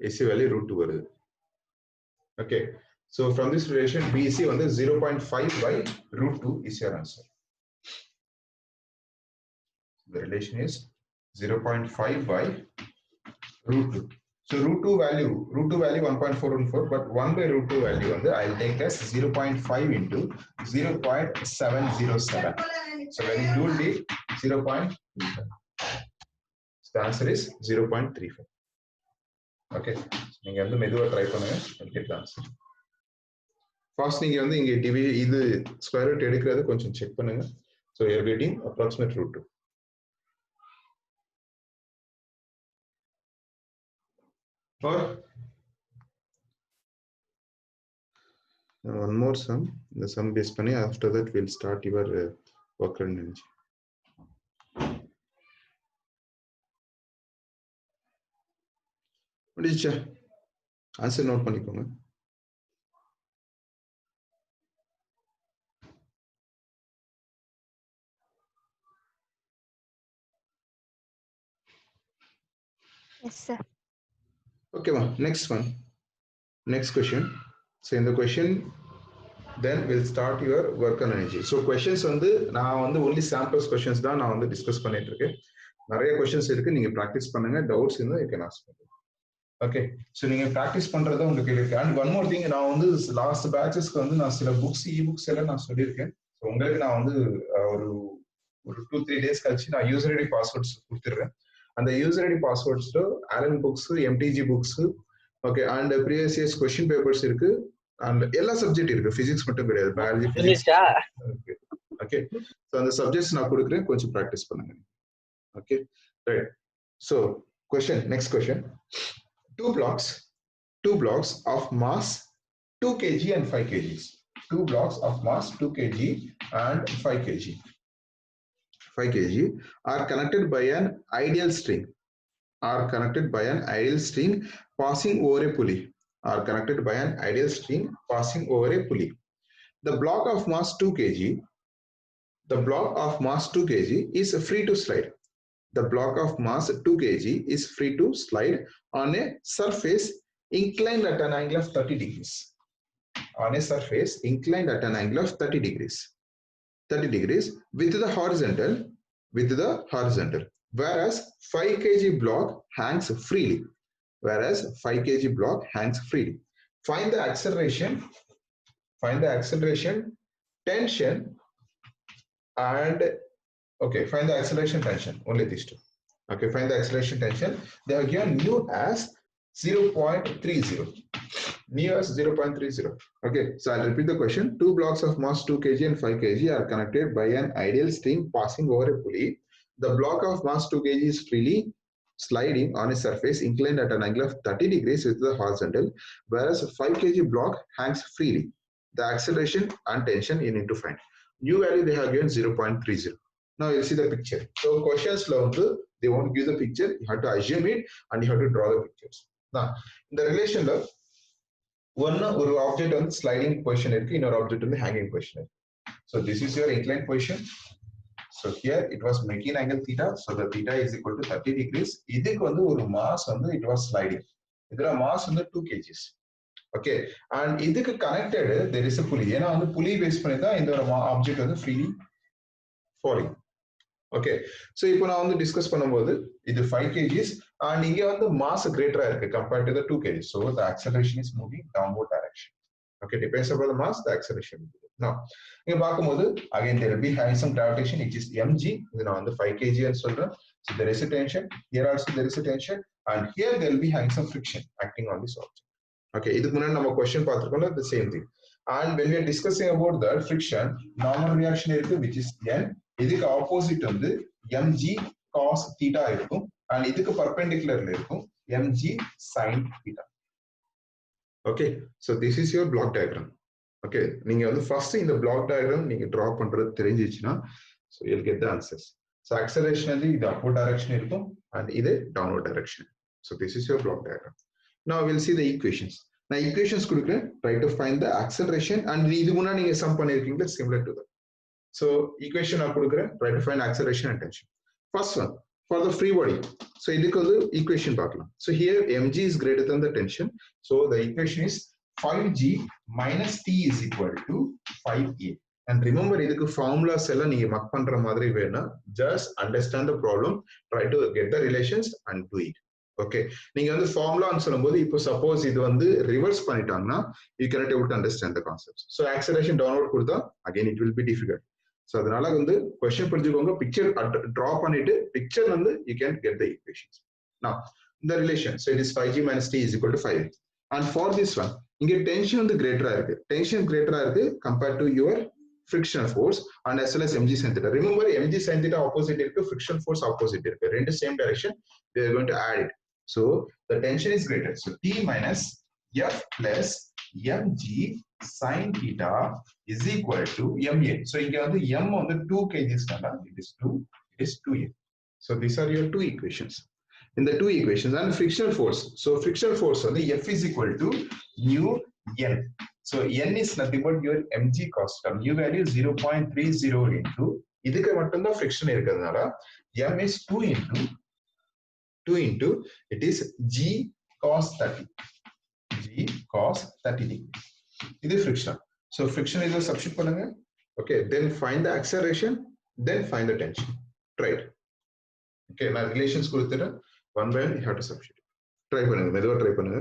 AC value root 2 வருது. Okay, so from this relation BC வந்து 0.5 by root 2 is your answer. The relation is 0.5 by root 2. So root 2 value 1.414, but 1 by root 2 value வந்து I'll take as 0.5 into 0.707. So when you do it 0.35. So the answer is 0.35. Okay, நீங்க வந்து மெதுவா try பண்ணுங்க get the answer. First நீங்க வந்து இங்க TV இது square root எடுக்கிறது கொஞ்சம் செக் பண்ணுங்க. So you are getting approximate root 2. Or one more sum. The sum base பண்ணி after that we'll start your work and energy. முடிச்சா ஆன்சர் நோட் பண்ணிக்கோங்க. Yes, sir. Okay, ma. Next one. Next question. So in the question, then we'll start your work on energy. So questions வந்து நான் வந்து only samples questions தான் நான் வந்து discuss பண்ணிட்டு இருக்கேன். நிறைய questions இருக்கு, நீங்க ப்ராக்டிஸ் பண்ணுங்க. டவுட்ஸ் இருந்தா you can ask me. Okay, so நீங்க ப்ராக்டிஸ் பண்றத உங்களுக்கு இருக்கு. அண்ட் ஒன் மோர் திங், நான் வந்து லாஸ்ட் பேட்சஸ்க்கு வந்து நான் சில புக்ஸ் புக்ஸ் எல்லாம் நான் சொல்லியிருக்கேன். ஸோ உங்களுக்கு நான் வந்து ஒரு 2-3 days கழிச்சு நான் யூசர் ஐடி பாஸ்வேர்ட்ஸ் கொடுத்துடுறேன். அந்த யூசர் ஐடி பாஸ்வேர்ட்ஸ்ல Allen books, MTG books, okay, and previous years question papers இருக்கு. அண்ட் எல்லா சப்ஜெக்ட் இருக்கு, பிசிக்ஸ் மட்டும் கிடையாது, பயாலஜி, பிசிக்ஸ். ஓகே, ஸோ அந்த சப்ஜெக்ட்ஸ் நான் கொடுக்குறேன், கொஞ்சம் ப்ராக்டிஸ் பண்ணுங்க. Okay, right. So question, next question. Two blocks of mass 2 kg and 5 kg. 2 blocks of mass 2 kg and 5 kg. 5 kg are connected by an ideal string. Are connected by an ideal string passing over a pulley. Are connected by an ideal string passing over a pulley. The block of mass 2 kg. The block of mass 2 kg is free to slide. The block of mass 2 kg is free to slide on a surface inclined at an angle of 30 degrees. On a surface inclined at an angle of 30 degrees. 30 degrees with the horizontal. Whereas 5 kg block hangs freely. Whereas 5 kg block hangs freely. Find the acceleration. Find the acceleration, tension, and okay, find the acceleration, tension, only these two. Okay, find the acceleration, tension. They are given mu as 0.30. Mu as 0.30. Okay, so I'll repeat the question. Two blocks of mass 2 kg and 5 kg are connected by an ideal string passing over a pulley. The block of mass 2 kg is freely sliding on a surface inclined at an angle of 30 degrees with the horizontal, whereas 5 kg block hangs freely. The acceleration and tension you need to find. New value they have given 0.30. Now you'll see the picture. So questions they won't give the picture, you have to assume it and you have to draw the pictures. Now in the relation one object on sliding position irukku, inner object on the hanging position. So this is your inclined position. So here it was making angle theta, so the theta is equal to 30 degrees. Idhukku vandu oru mass vandu it was sliding. Idra mass vandu 2 kg. Okay, and idhukku connected there is a pulley. Ena vandu pulley base panni da indha object vandu freely falling. Okay, so இப்போ நான் வந்து discuss பண்ணும்போது இது 5 kgs and இங்க வந்து mass greater இருக்கு compared to the 2 kg, so the acceleration is moving downward direction. Okay, depends upon the mass, the acceleration. Now இங்க பார்க்கும்போது again there will be having some gravitation which is mg. இது நான் வந்து 5 kg ன்னு சொல்றேன். So there is a tension here, also there is a tension, and here there will be having some friction acting on this object. Okay, இதுக்கு முன்னாடி நம்ம question பார்த்திருக்கோம்ல, the same thing. And when we are discussing about the friction, normal reaction இருக்கு which is n. இதுக்கு opposite வந்து mg cos theta இருக்கும், and இதுக்கு perpendicularல இருக்கும் mg sin theta. Okay, so this is your block diagram. Okay, நீங்க வந்து first இந்த block diagram நீங்க draw பண்றது தெரிஞ்சிச்சுனா, so you'll get the answers. So acceleration வந்து இது upward direction இருக்கும் and இது downward direction. So this is your block diagram. Now we'll see the equations. நான் equations கொடுக்கிறேன், try to find the acceleration, and இது முன்னாடி நீங்க sum பண்ணிருக்கீங்களா, similar to that. So equation நான் கொடுக்கிறேன், try to find acceleration and tension. First one for the free body. So இதுக்கு வந்து equation பார்க்கலாம். So here mg is greater than the tension, so the equation is 5g minus t is equal to 5a. And remember இதுக்கு formulas எல்லாம் நீங்க mark பண்ற மாதிரி வேணா, just understand the problem, try to get the relations and do it. Okay, நீங்க வந்து ஃபார்முலான்னு சொல்லும்போது இப்போ சப்போஸ் இது வந்து ரிவர்ஸ் பண்ணிட்டாங்கன்னா you cannot able to understand the concepts. So acceleration downward கொடுத்தா again it will be difficult. So அதனால வந்து question புரிஞ்சுக்கோங்க, picture draw பண்ணிட்டு picture வந்து you can get the equations. Now the relation. So it is 5g minus t is equal to 5. And for this one, இங்க tension வந்து greater இருக்கு. Tension greater இருக்கு compared to your frictional force and as well as mg sin theta. Remember, mg sin theta opposite இருக்கு, friction force opposite இருக்கு. ரெண்டு same direction. We are going to add it. So the tension is greater. So t minus f plus mg sin theta is equal to ma. So இங்க வந்து m வந்து 2 kgs நால it is 2, it is 2a. So these are your two equations. In the two equations and frictional force. So frictional force on the F is equal to mu n. So n is nothing but your mg cos theta. Mu value 0.30 into இதுக்கு மட்டும் தான் friction இருக்கிறதுனால m is 2 into it is g cos 30. G cos 30 degree. இது friction. So friction is a substitute பண்ணுங்க. Okay, then find the acceleration, then find the tension. Try it. Okay, now relations கொடுத்துறேன். One by one you have to substitute. Try பண்ணுங்க, மெதுவா try பண்ணுங்க.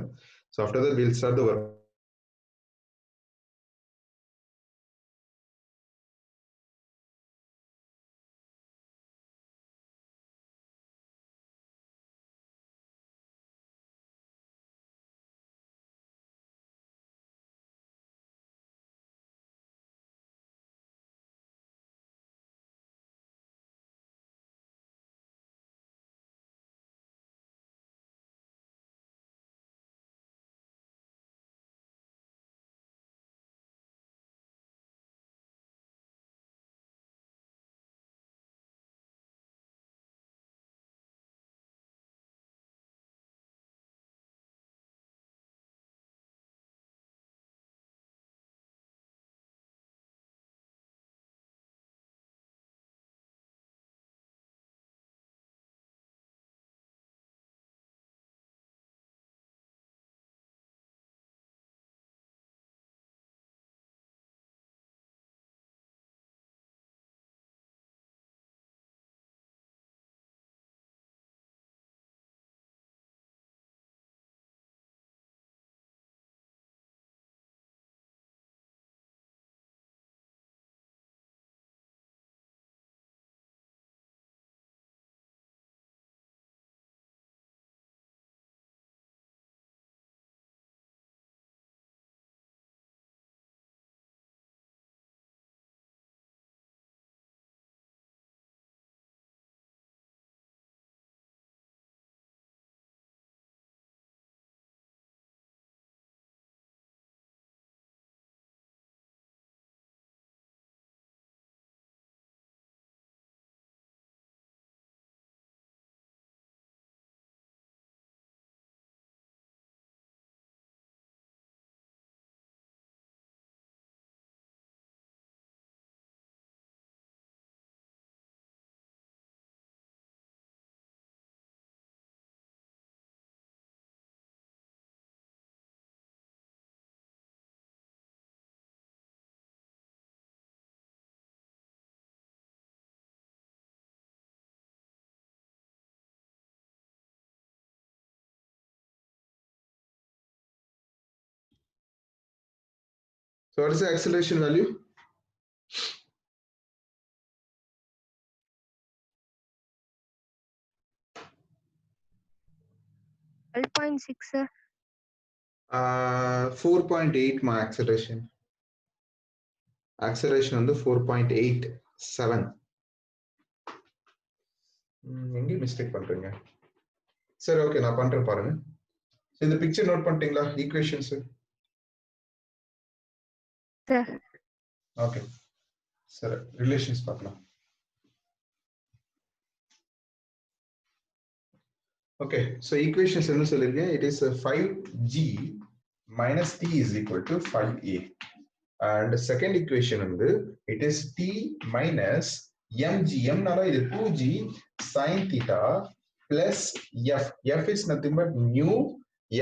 So after that we'll start the work. So what is the acceleration value? $12.6, sir. 4.8 my acceleration. Acceleration on the 4.87. எங்க mistake பண்றீங்க? சரி, okay, நான் பண்றேன் பாருங்க. இந்த பிக்சர் நோட் பண்ணிட்டீங்களா? ஈக்குவேஷன்ஸ். சார். ஓகே. சரி, ரிலேஷன்ஸ் பார்க்கலாம். Okay, so equations என்ன சொல்லிருக்கேன்? It is 5g minus t is equal to 5a. And second equation வந்து it is t minus mg. m நால இது 2g sin theta plus f. f is nothing but mu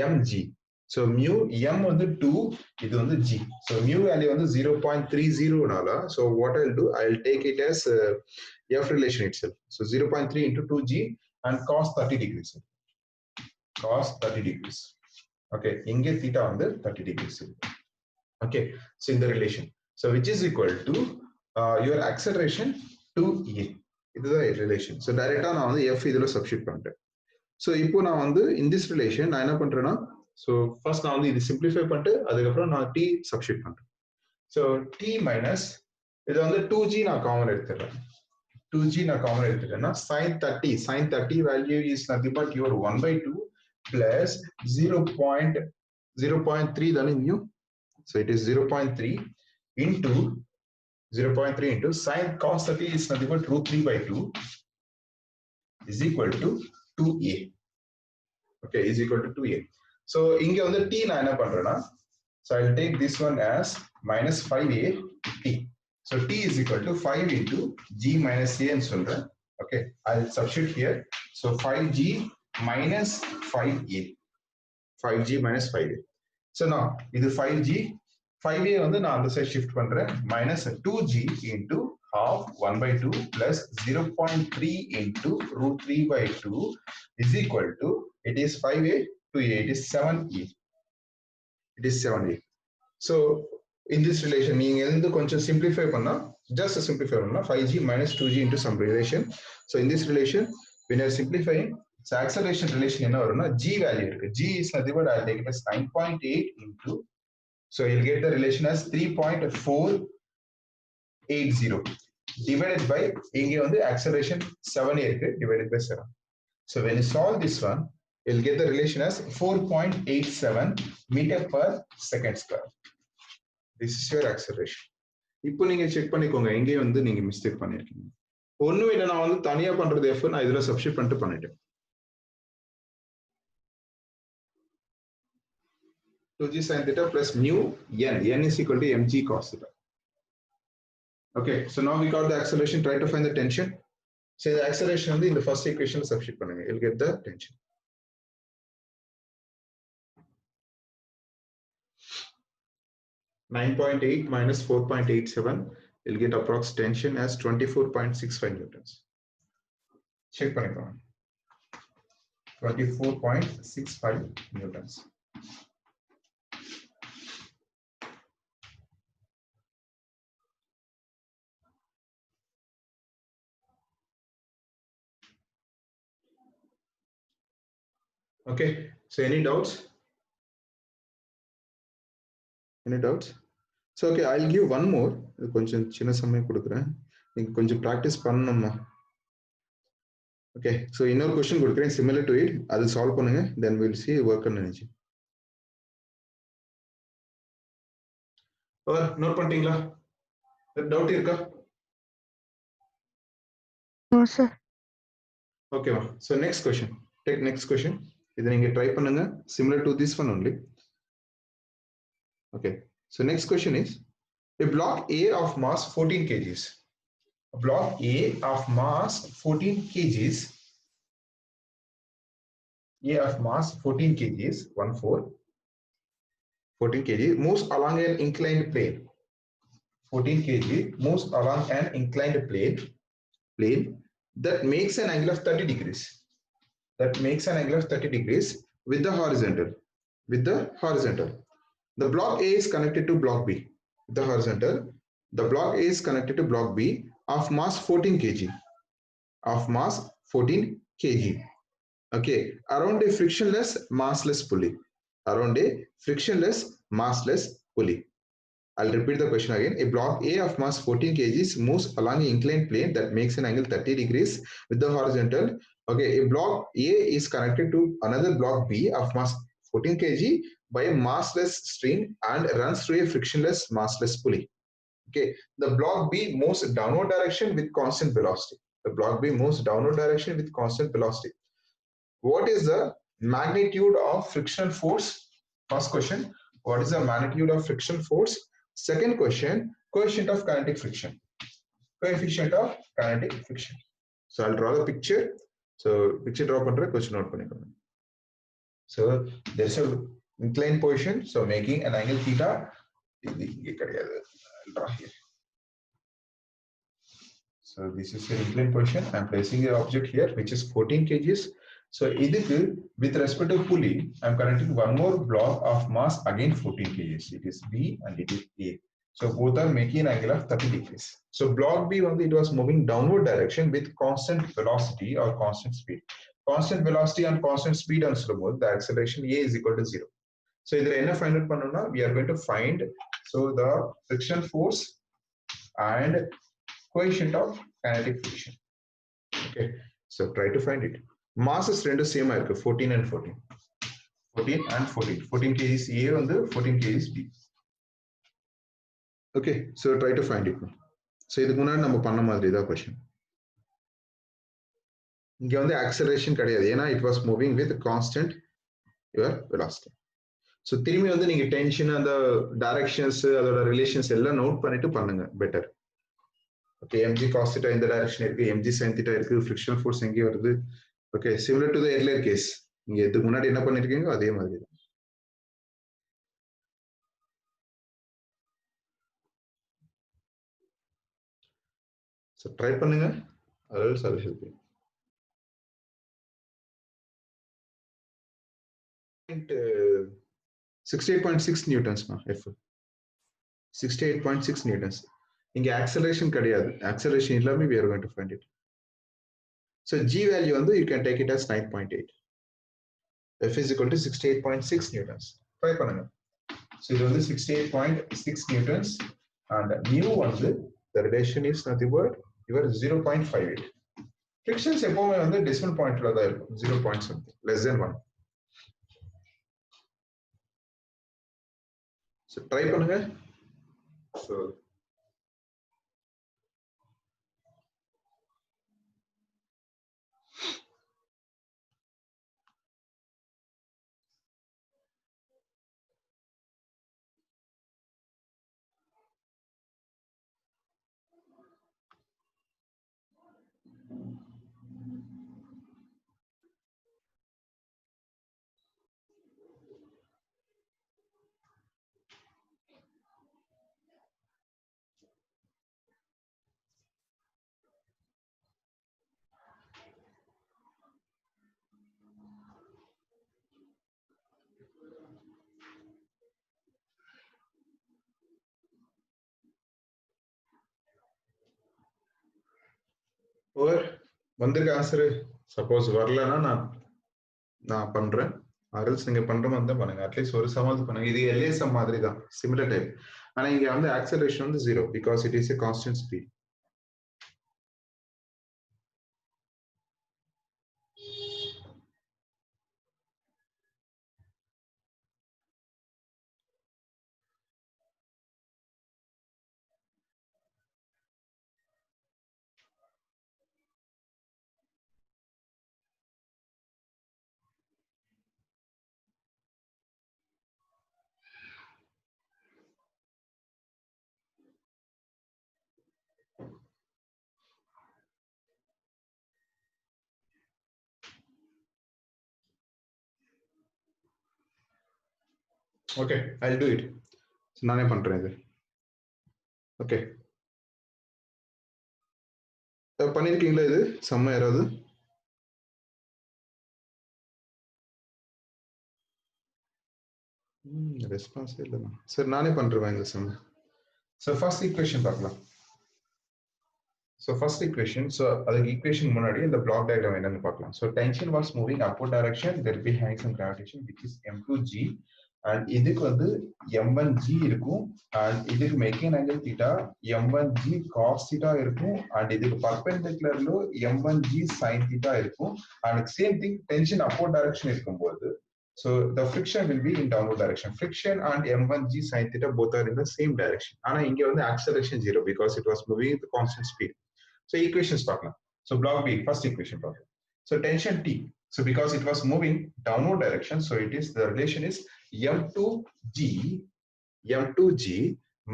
mg. So mu m வந்து 2, இது வந்து g. So mu value வந்து 0.30 நால. So what I'll do, I'll take it as f relation itself. So 0.3 into 2g and cos 30 degrees. Cos 30 degrees. Okay, இங்கே theta வந்து 30 degrees. Okay, so in the relation, so which is equal to your acceleration to a. இதுதான் relation. So directா நான் வந்து f இதுல substitute பண்றேன். So இப்போ நான் வந்து in this relation நான் என்ன பண்றேன்னா so first நான் வந்து இது simplify பண்ணிட்டு அதுக்கப்புறம் நான் t substitute பண்றேன். So t minus இது வந்து 2g நான் காமன் எடுத்துறேன். 2g நான் common எடுத்துட்டேன்னா sin 30 value is nothing but your 1 by 2 plus 0.3 தானே இங்கேயும். So it is 0.3 into 0.3 into sin cos 30 is nothing but root 3 by 2 is equal to 2a. Okay, is equal to 2a. So இங்க வந்து t நான் என்ன பண்றேன்னா so I'll take this one as minus 5a t. So t is equal to 5 into g minus a and சொல்றேன். Okay, I'll substitute here. So 5g minus 5a. 5g minus 5a. So now இது 5g 5a வந்து நான் அந்த side shift பண்றேன் minus 2g into half 1 by 2 plus 0.3 into root 3 by 2 is equal to it is 5a to a, it is 7a. It is 7a. So in this relation நீங்க எந்த கொஞ்சம் simplify பண்ணா just simplify பண்ணா 5g minus 2g into some relation. So in this relation when you are simplifying so acceleration relation என்ன வரும்னா g value இருக்கு. G is nothing but I'll take it as 9.8 into so you'll get the relation as 3.480 divided by இங்க வந்து acceleration 7 இருக்கு divided by 7. So when you solve this one you'll get the relation as 4.87 meter per second square. This is your acceleration. இப்போ நீங்க check பண்ணிக்கோங்க எங்கே வந்து நீங்க mistake பண்ணிருக்கீங்க. ஒண்ணும் இல்ல நான் வந்து தனியா பண்றது f நான் இதுல சப்ஸ்டிட்யூட் பண்ணிட்டு பண்ணிட்டேன். 2g sin theta plus mu n is equal to mg cos theta. Okay, so now we got the acceleration. Try to find the tension. So the acceleration வந்து இந்த first equation substitute பண்ணுங்க. You'll get the tension. (9.8 minus 4.87) you'll get approx tension as 24.65 newtons. Check பண்ணிக்கோங்க. 24.65 newtons. Okay, so any doubts? Any doubts? So okay, I'll give one more. கொஞ்சம் சின்ன சமயம் கொடுக்கிறேன். நீங்க கொஞ்சம் practice பண்ணணும்மா. Okay, so இன்னொரு question கொடுக்கிறேன் similar to it. அது solve பண்ணுங்க. Then we'll see work on energy. Or note பண்ணிட்டீங்களா? Doubt இருக்கா? No, sir. Okay, ma. So next question. Take next question. இதை நீங்க try பண்ணுங்க. Similar to this one only. Okay. So next question is a block A of mass 14 kgs. A block A of mass 14 kgs. A of mass 14 kgs 14 kg moves along an inclined plane. 14 kg moves along an inclined plane that makes an angle of 30 degrees. That makes an angle of 30 degrees with the horizontal. The block A is connected to block B. The horizontal. The block A is connected to block B of mass 14 kg. Okay, around a frictionless massless pulley. I'll repeat the question again. A block A of mass 14 kg moves along an inclined plane that makes an angle 30 degrees with the horizontal. Okay, a block A is connected to another block B of mass 14 kg by a massless string and runs through a frictionless massless pulley. Okay, the block B moves downward direction with constant velocity. What is the magnitude of frictional force? First question, what is the magnitude of frictional force? Second question, coefficient of kinetic friction. So I'll draw the picture. So picture draw பண்ற question note பண்ணிக்கோங்க. So there's a inclined position, so making an angle theta. I'll draw here. So this is the inclined position. I'm placing the object here, which is 14 kgs. So with respect to pulley, I'm connecting one more block of mass again 14 kgs. It is B and it is A. So both are making an angle of 30 degrees. So block B it was moving downward direction with constant velocity or constant speed. constant velocity and constant speed and சொல்லும்போது the acceleration a is equal to 0. So இதுல என்ன find out பண்ணனும்னா we are going to find so the friction force and coefficient of kinetic friction. Okay, so try to find it. Masses ரெண்டும் சேமா இருக்கு 14 and 14. 14 and 14. 14 kgs A வந்து 14 kgs B. Okay, so try to find it. So இதுக்கு முன்னாடி நம்ம பண்ண மாதிரி தான் question. இங்க வந்து acceleration கிடையாது ஏன்னா it was moving with constant your velocity. So திரும்பி வந்து நீங்க tension அந்த directions அதோட relations எல்லாம் நோட் பண்ணிட்டு பண்ணுங்க better. Okay, mg cos theta இந்த direction இருக்கு, mg sin theta இருக்கு, frictional force எங்க வருது. Okay, similar to the earlier case. நீங்க இதுக்கு முன்னாடி என்ன பண்ணிருக்கீங்க அதே மாதிரி தான். So try பண்ணுங்க. Else I will help you. 68.6 newtons ma F. 68.6 newtons. இங்க acceleration கிடையாது. Acceleration இல்லாம we are going to find it. So G value வந்து you can take it as 9.8. F is equal to 68.6 newtons. Try பண்ணுங்க. So இது வந்து 68.6 newtons and mu வந்து the relation is nothing but your 0.58. Frictions எப்பவுமே வந்து decimal pointல தான் இருக்கும். 0 point something less than 1. So try பண்ணுங்க. So or வந்திருக்க ஆன்சர் சப்போஸ் வரலன்னா நான் பண்றேன் ஆர்எல்ஸ் நீங்க பண்ற மாதிரி தான் பண்ணுங்க அட்லீஸ்ட் ஒரு சமாளி பண்ணுங்க இது எல்ஏ சம் மாதிரி தான் சிமிலர் டைப் ஆனா இங்க வந்து ஆக்சலரேஷன் வந்து 0 because it is a constant speed. Okay, I'll do it. நானே பண்றேன் இது. Okay. பண்ணிருக்கீங்களா இது சம்ம யாராவது? ரெஸ்பான்ஸ் இல்லைண்ணா. சரி நானே பண்றேன் இந்த சம். So first equation பார்க்கலாம். So first equation, so அதுக்கு equation முன்னாடி இந்த block diagram என்னன்னு பார்க்கலாம். So tension was moving upward direction, there will be having some gravitation which is m2g and இதுக்கு வந்து m1g இருக்கும் and இதுக்கு making angle theta m1g cos theta இருக்கும் and இதுக்கு perpendicularல m1g sin theta இருக்கும் and same thing tension upward direction இருக்கும்போது so the friction will be in downward direction. Friction and m1g sin theta both are in the same direction. ஆனா இங்க வந்து acceleration 0 because it was moving with constant speed. So equations பார்க்கலாம். So block B, first equation பார்க்கலாம். So tension T. So because it was moving downward direction, so it is the relation is m2g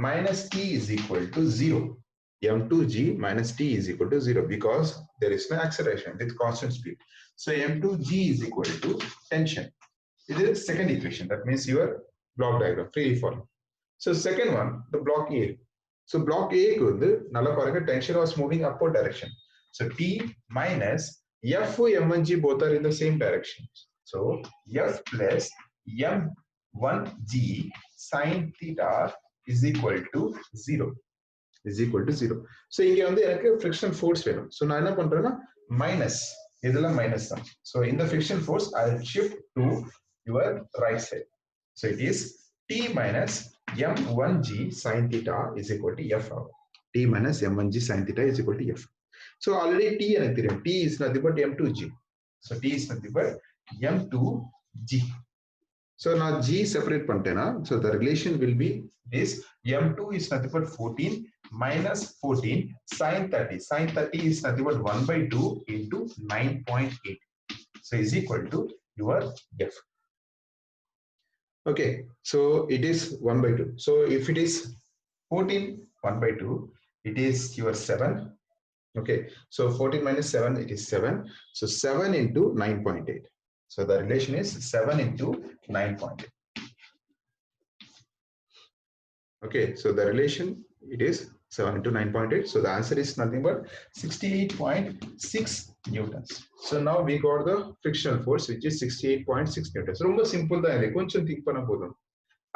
minus T is equal to 0. m2g minus T is equal to 0 because there is no acceleration with constant speed. So m2g is equal to tension. This is the second equation. That means your block diagram freely form. So second one, the block A. So block A க்கு வந்து நல்லா பாருங்க tension was moving upward direction. So T minus F m1g both are in the same direction. So F plus m1g sin theta is equal to 0. Is equal to 0. So இங்க வந்து எனக்கு friction force வேணும். So நான் என்ன பண்றேன்னா minus இதெல்லாம் minus தான். So in the friction force, I'll shift to your right side. So it is T minus m1g sin theta is equal to F. T minus m1g sin theta is equal to F. So already T எனக்கு தெரியும். T is nothing but m2g. So T is nothing but m2g. So now G separate pantena. So the relation will be this m2 is nothing but 14 minus 14 sin 30. Sin 30 is nothing but 1 by 2 into 9.8. So is equal to your F. Okay, so it is 1 by 2. So if it is 14 1 by 2, it is your 7. Okay, so 14 minus 7, it is 7. So 7 into 9.8. So the relation is 7 into 9.8. Okay, so the relation, it is 7 into 9.8. So the answer is nothing but 68.6 newtons. So now we got the frictional force, which is 68.6 newtons. Romba simple da idhu, koncham think panna podum.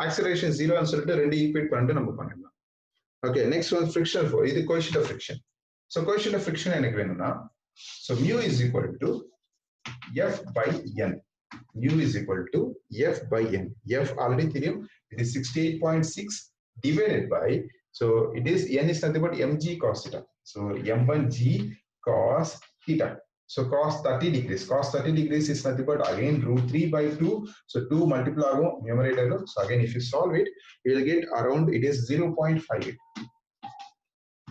Acceleration 0 and solittu rendu equate pannittu nama pannalam. Okay, next one, frictional force. This is coefficient of friction. So coefficient of friction enakku venumna, so mu is equal to F by N. Mu is equal to F by N. F already theriyum, it is 68.6 divided by, so it is N is nothing but mg cos theta. So m1g cos theta. So cos 30 degrees. Cos 30 degrees is nothing but again root 3 by 2. So 2 multiply agum numerator. So again, if you solve it, you will get around, it is 0.58.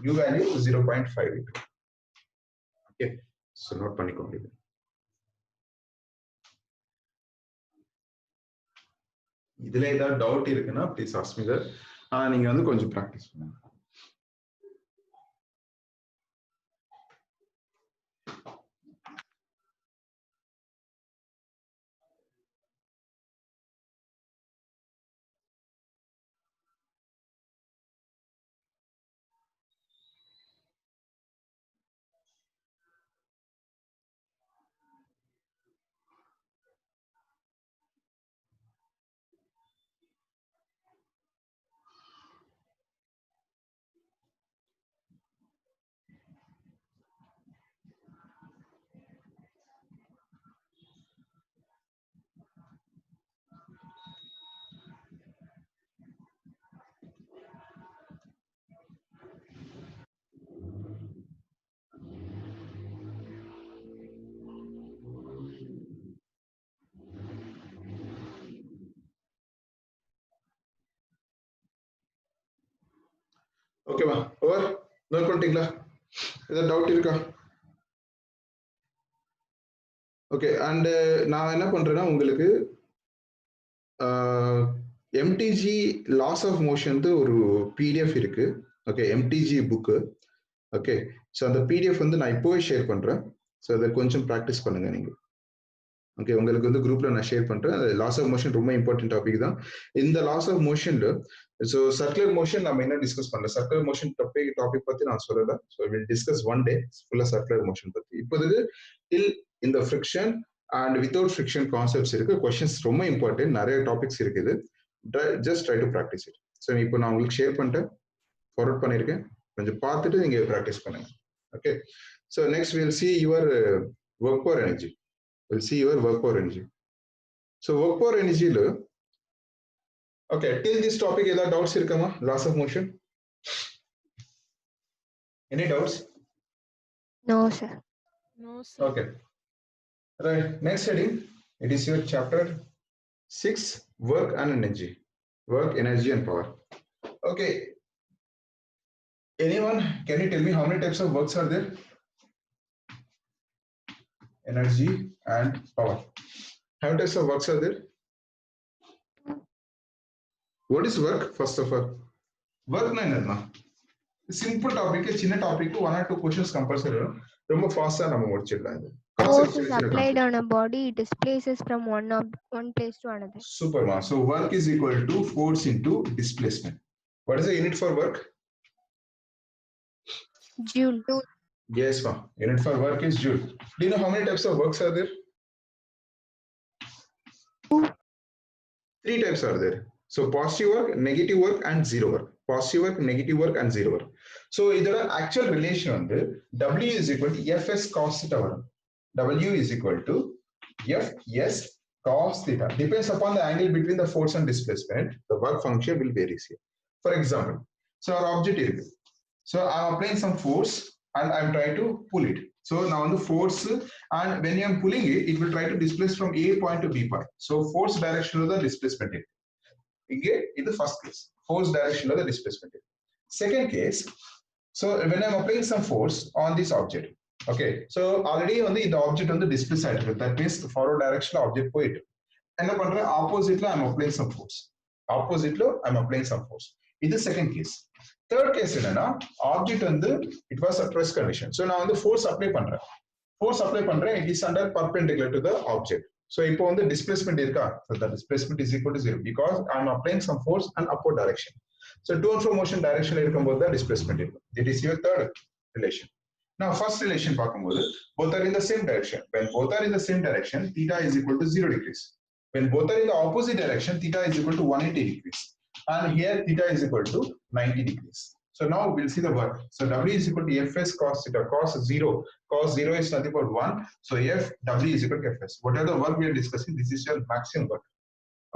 U value 0.58. Okay, so note பண்ணிக்கோங்க. இதுல ஏதாவது doubt இருக்குன்னா please ask me sir. நீங்க வந்து கொஞ்சம் practice பண்ணுங்க. ஓகேவா? Over note பண்ணிட்டீங்களா? ஏதாவது டவுட் இருக்கா? ஓகே, அண்ட் நான் என்ன பண்றேன்னா உங்களுக்கு எம்டிஜி லாஸ் ஆஃப் மோஷன் ஒரு பிடிஎஃப் இருக்கு. Okay, MTG book. Okay, so அந்த பிடிஎஃப் வந்து நான் இப்போவே ஷேர் பண்றேன். ஸோ அதை கொஞ்சம் ப்ராக்டிஸ் பண்ணுங்க நீங்க. ஓகே, உங்களுக்கு வந்து குரூப்ல நான் ஷேர் பண்றேன். லாஸ் ஆஃப் மோஷன் ரொம்ப இம்பார்ட்டன்ட் டாபிக் தான். இந்த லாஸ் ஆஃப் மோஷன்ல ஸோ சர்க்குலர் மோஷன் நம்ம என்ன டிஸ்கஸ் பண்ணல. சர்க்குலர் மோஷன் டாபிக் பத்தி நான் சொல்லல. So will discuss one day ஃபுல்லா சர்க்குலர் மோஷன் பத்தி. இப்போதைக்கு டில் இந்த friction and without friction concepts இருக்கு. கொஸ்டின்ஸ் ரொம்ப இம்பார்ட்டன்ட், நிறைய டாபிக்ஸ் இருக்குது. Just try to practice it. So இப்போ நான் உங்களுக்கு ஷேர் பண்ணிட்டேன், ஃபார்வர்ட் பண்ணியிருக்கேன். கொஞ்சம் பார்த்துட்டு நீங்க ப்ராக்டிஸ் பண்ணுங்க. Okay, so next will see your work power energy. We'll see your work power energy. So work power energy lo, okay, till this topic either doubts irukama? Loss of motion, any doubts? No sir. No sir. Okay, right, next heading, it is your chapter 6, work and energy. Work, energy and power. Okay, anyone, can you tell me how many types of works are there? Energy and power. How many types of works are there? What is work? First of all, work na enna? Simple topic, chinna topic to 1 or 2 questions compulsory. Romba fast ah nama mudichidala idu. Force is applied on a body, it displaces from one place to another. Super ma. So work is equal to force into displacement. What is the unit for work? Joule. Yes ma. Unit for work is joule. Do you know how many types of works are there? 3 types are there. So positive work, negative work and zero work. Positive work, negative work and zero work. So இதோட actual relation வந்து W is equal to Fs cos theta வரும். W is equal to Fs cos theta. Depends upon the angle between the force and displacement, the work function will vary here. For example, so our object is, so I'm applying some force and I'm trying to pull it. So now the force, and when I'm pulling it, it will try to displace from A point to B point. So force direction of the displacement. Again, in the first case, force direction of the displacement. Second case, so when I'm applying some force on this object, okay, so already on the object on the display side, that means the forward direction object point. And the opposite, I'm applying some force. Opposite, I'm applying some force. In the second case. Third case, object on the, it was a press condition. So now on the force apply pandra. Force apply pandra, it is under perpendicular to the object. So if on the displacement is, so the displacement is equal to 0 because I'm applying some force and upward direction. So to and fro motion direction about the displacement. It is your third relation. Now first relation, both are in the same direction. When both are in the same direction, theta is equal to 0 degrees. When both are in the opposite direction, theta is equal to 180 degrees. And here theta is equal to 90 degrees. So now we'll see the work. So W is equal to Fs cos theta. Cos 0. Cos 0 is nothing but 1. So W is equal to Fs. Whatever the work we are discussing, this is your maximum work.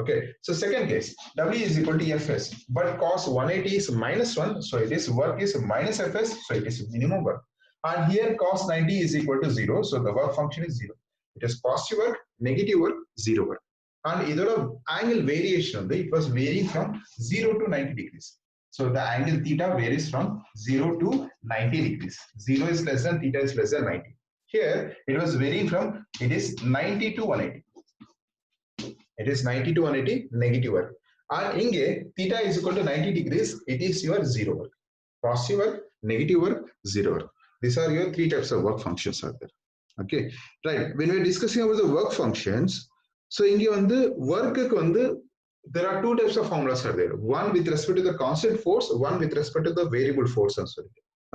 Okay. So second case, W is equal to Fs. But cos 180 is minus 1. So it is work is minus Fs. So it is minimum work. And here cos 90 is equal to 0. So the work function is 0. It is positive work, negative work, 0 work. And either angle variation, it was varying from 0 to 90 degrees. So the angle theta varies from 0 to 90 degrees. 0 is less than, theta is less than 90. Here it was varying from, it is 90 to 180. It is 90 to 180 negative work. And inge theta is equal to 90 degrees, it is your 0 work. Positive work, negative work, 0 work. These are your three types of work functions are there. Okay, right. When we're discussing about the work functions, so in the work, there are two types of formulas are there. One with respect to the constant force, one with respect to the variable force.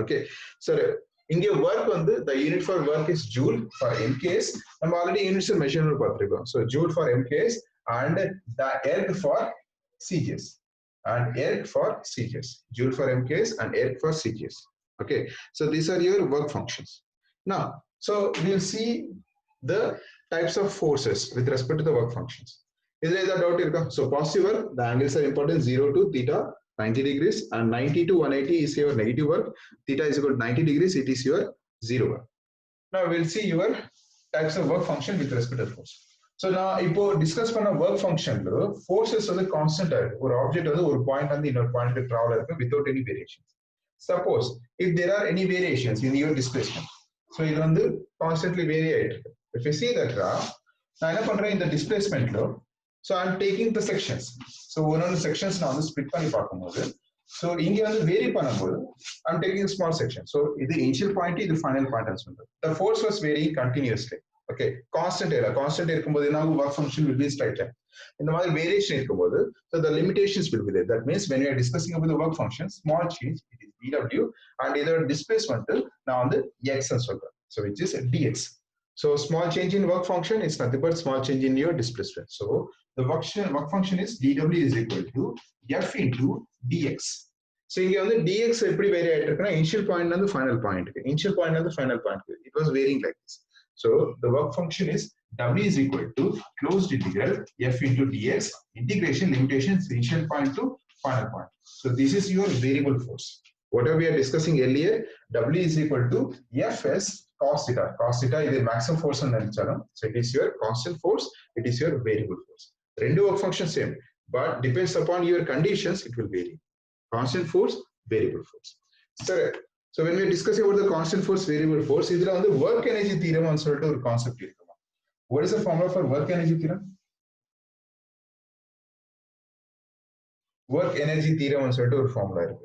Okay, so in the work, the unit for work is joule for MKs. I'm already units of measurement. So joule for MKs and the erg for CJs. And erg for CJs. Joule for MKs and erg for CJs. Okay, so these are your work functions. Now, so we'll see the types of forces with respect to the work functions. Is there a doubt? So positive work, the angles are important, 0 to theta, 90 degrees, and 90 to 180 is your negative work. Theta is equal to 90 degrees, it is your 0 work. Now we'll see your types of work function with respect to force. So now, if we discuss work function, forces are the constant or object or point and the inner point to travel without any variations. Suppose if there are any variations in your displacement, so it will constantly vary. If you see that graph, now in the displacement law, so I'm taking the sections. So one of the sections now split pani paakumbodhu. So inge vary pannumbodhu, I'm taking a small section. So the initial point is the final point as well. The force was varying continuously. Okay, constant error. Constant error now work function will be straight line. In the variation so the limitations will be there. That means when we are discussing about the work function, small change, it is dw, and either displacement now on the x and so on. So which is dx. So small change in work function is nothing but small change in your displacement. So the work function is dw is equal to f into dx. So here on the dx initial point and the final point. Initial point and the final point. It was varying like this. So the work function is w is equal to closed integral f into dx integration limitations initial point to final point. So this is your variable force. Whatever we are discussing earlier, w is equal to fs cos theta. Cos theta is the maximum force on the channel. So it is your constant force, it is your variable force. Rendu work function same, but depends upon your conditions, it will vary. Constant force, variable force. So when we are discussing about the constant force, variable force, this is the work energy theorem on sort of concept. What is the formula for work energy theorem? Work energy theorem on sort of formula.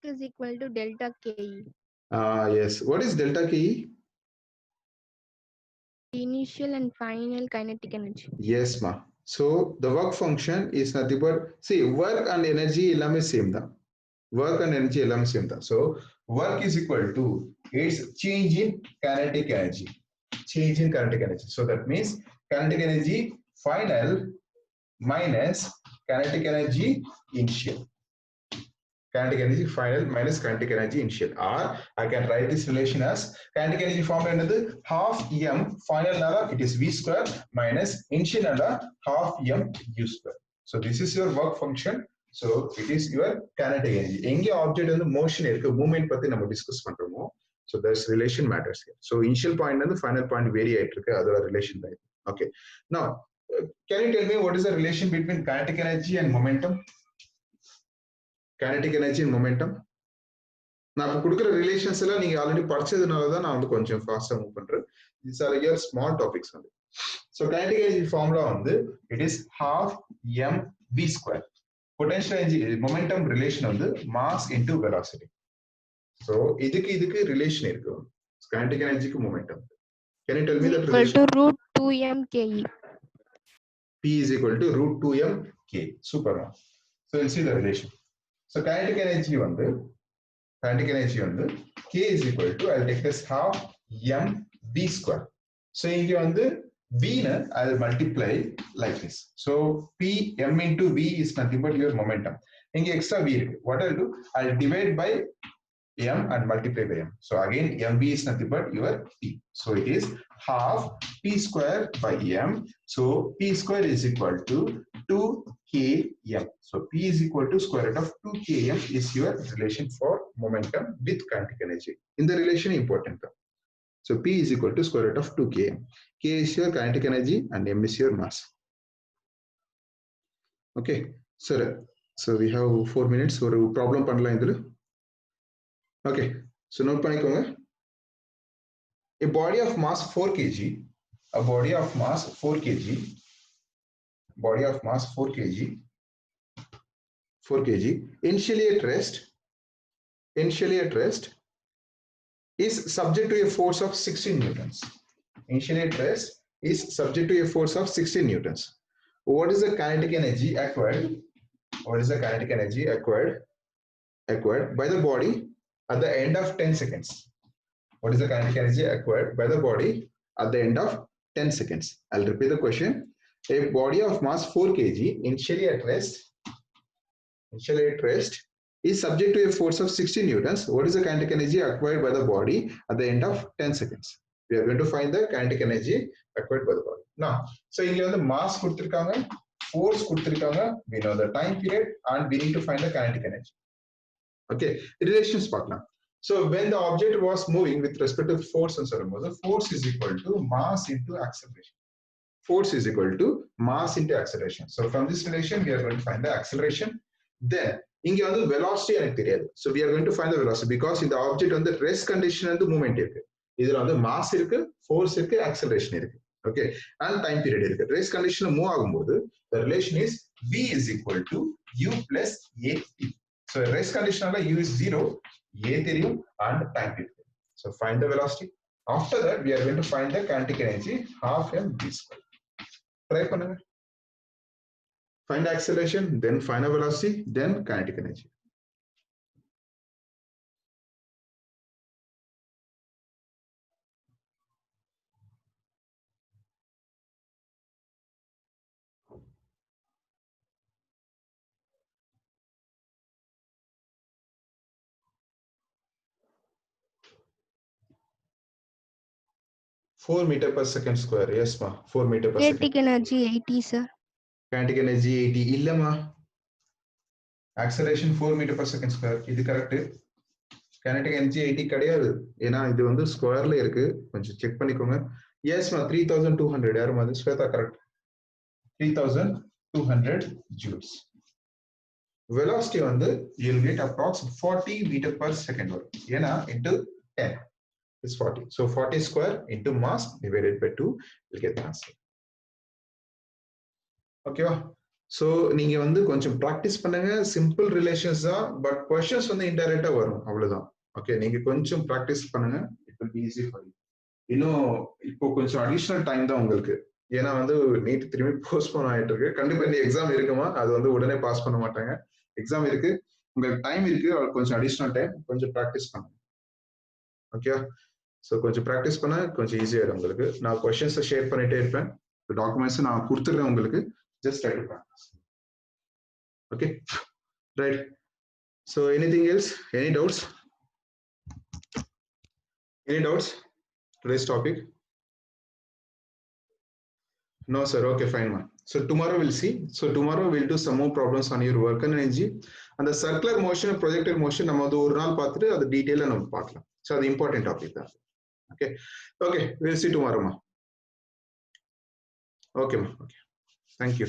Is equal to delta Ke. Yes. What is delta Ke? Initial and final kinetic energy. Yes, ma. So the work function is nothing but, see, work and energy is same. Work and energy is same. So work is equal to its change in kinetic energy. Change in kinetic energy. So that means kinetic energy final minus kinetic energy initial. kinetic energy final minus kinetic energy initial, or I can write this relation as kinetic energy form another half m final nala it is v square minus initial nala half m u square. So this is your work function. So it is your kinetic energy. Enga object and the motion irukku movement பத்தி நம்ம discuss பண்றோமோ, so this relation matters here. So initial point and the final point vary ஆயிட்டு இருக்கு, அதோட relation தான். Okay, now can you tell me what is the relation between kinetic energy and momentum? Kinetic energy and momentum. நான் கொடுக்குற relations எல்லாம் நீங்க already படிச்சதுனால தான் நான் வந்து கொஞ்சம் ஃபாஸ்டா மூவ் பண்றேன். These are your small topics only. So kinetic energy formula வந்து it is half m v square. Potential energy momentum relation வந்து mass into velocity. So இதுக்கு relation இருக்கு. Kinetic energy க்கு momentum. Can you tell me that relation? Equal to root 2m ke. P is equal to root 2m k. Super. So we'll see the relation. So kinetic energy வந்து k is equal to, I'll take this half m v square. So இங்க வந்து v na I'll multiply like this. So p m into v is nothing but your momentum. இங்க extra v இருக்கு. What I'll do, I'll divide by m and multiply by m. So again mv is nothing but your p. So it is half p square by m. So p square is equal to 2km. So p is equal to square root of 2km is your relation for momentum with kinetic energy. In the relation important. So p is equal to square root of 2km. K is your kinetic energy and m is your mass. Okay, sir. So we have 4 minutes for a problem pannalam idhula. Okay, so note பண்ணிக்கோங்க. A body of mass 4 kg, a body of mass 4 kg, body of mass 4 kg, initially at rest, is subject to a force of 16 newtons. Initially at rest is subject to a force of 16 newtons. What is the kinetic energy acquired? What is the kinetic energy acquired by the body at the end of 10 seconds? What is the kinetic energy acquired by the body at the end of 10 seconds? I'll repeat the question. A body of mass 4 kg initially at rest is subject to a force of 60 newtons. What is the kinetic energy acquired by the body at the end of 10 seconds? We are going to find the kinetic energy acquired by the body. Now, so இங்க வந்து mass கொடுத்திருக்காங்க, force கொடுத்திருக்காங்க, we know the time period and we need to find the kinetic energy. Okay, relations பார்க்கலாம். So when the object was moving with respect to force and சொல்லும்போது force is equal to mass into acceleration. Force is equal to mass into acceleration. So from this relation we are going to find the acceleration. Then இங்க வந்து velocity எனக்கு தெரியாது. So we are going to find the velocity because இந்த object வந்து rest condition and movement இருக்கு. இதுல வந்து mass இருக்கு, force இருக்கு, acceleration இருக்கு. Okay, and time period இருக்கு. Rest condition move ஆகும்போது the relation is v is equal to u plus at. So rest condition u is 0, a தெரியும் and time period. So find the velocity. After that we are going to find the kinetic energy half m v square. Try பண்ணுங்க. Find the acceleration, then find the velocity, then kinetic energy. Four meter per second square. Yes, ma. 4 meter per second. Kinetic energy 80, sir. Kinetic energy 80. Illa ma. Acceleration 4 meter per second square. This correct. Kinetic energy 80 கிடையாது. ஏனா இது வந்து ஸ்கொயர்ல இருக்கு. கொஞ்சம் check பண்ணிக்கோங்க. Yes, ma. 3200. யாரும் அது Shweta correct. 3200 joules. Velocity வந்து you'll get approx 40 meter per second வரும். ஏனா into 10 is 40. So 40 square into mass divided by 2 will get the answer. Okay, so நீங்க வந்து கொஞ்சம் practice பண்ணுங்க. Simple relations தான், but questions வந்து indirect வரும், அவ்வளவுதான். Okay, நீங்க கொஞ்சம் practice பண்ணுங்க, it will be easy for you. இன்னும் இப்போ கொஞ்சம் additional time தான் உங்களுக்கு. ஏன்னா வந்து நீட் திரும்பி போஸ்ட்போன் ஆயிட்டு இருக்கு. கண்டிப்பா இந்த எக்ஸாம் இருக்குமா, அது வந்து உடனே பாஸ் பண்ண மாட்டாங்க. எக்ஸாம் இருக்கு, உங்களுக்கு டைம் இருக்கு, கொஞ்சம் அடிஷனல் டைம், கொஞ்சம் ப்ராக்டிஸ் பண்ணுங்க. ஓகே, ஸோ கொஞ்சம் ப்ராக்டிஸ் பண்ண கொஞ்சம் ஈஸியாயிடும் உங்களுக்கு. நான் கொஸ்டின்ஸை ஷேர் பண்ணிட்டே இருப்பேன், டாக்குமெண்ட்ஸை நான் கொடுத்துட்றேன் உங்களுக்கு. Just try to practice. Okay, right. So anything else? Any doubts? Any doubts? Today's topic? No, sir. Okay, fine, ma. So tomorrow we'll see. So tomorrow we'll do some more problems on your work and energy. And the circular motion, projectile motion, நம்ம அது ஒரு நாள் பார்த்துட்டு அது டீடைலா நம்ம பார்க்கலாம். So அது important topic தான். Okay. Okay, we'll see tomorrow, ma. Okay, ma. Okay. Thank you.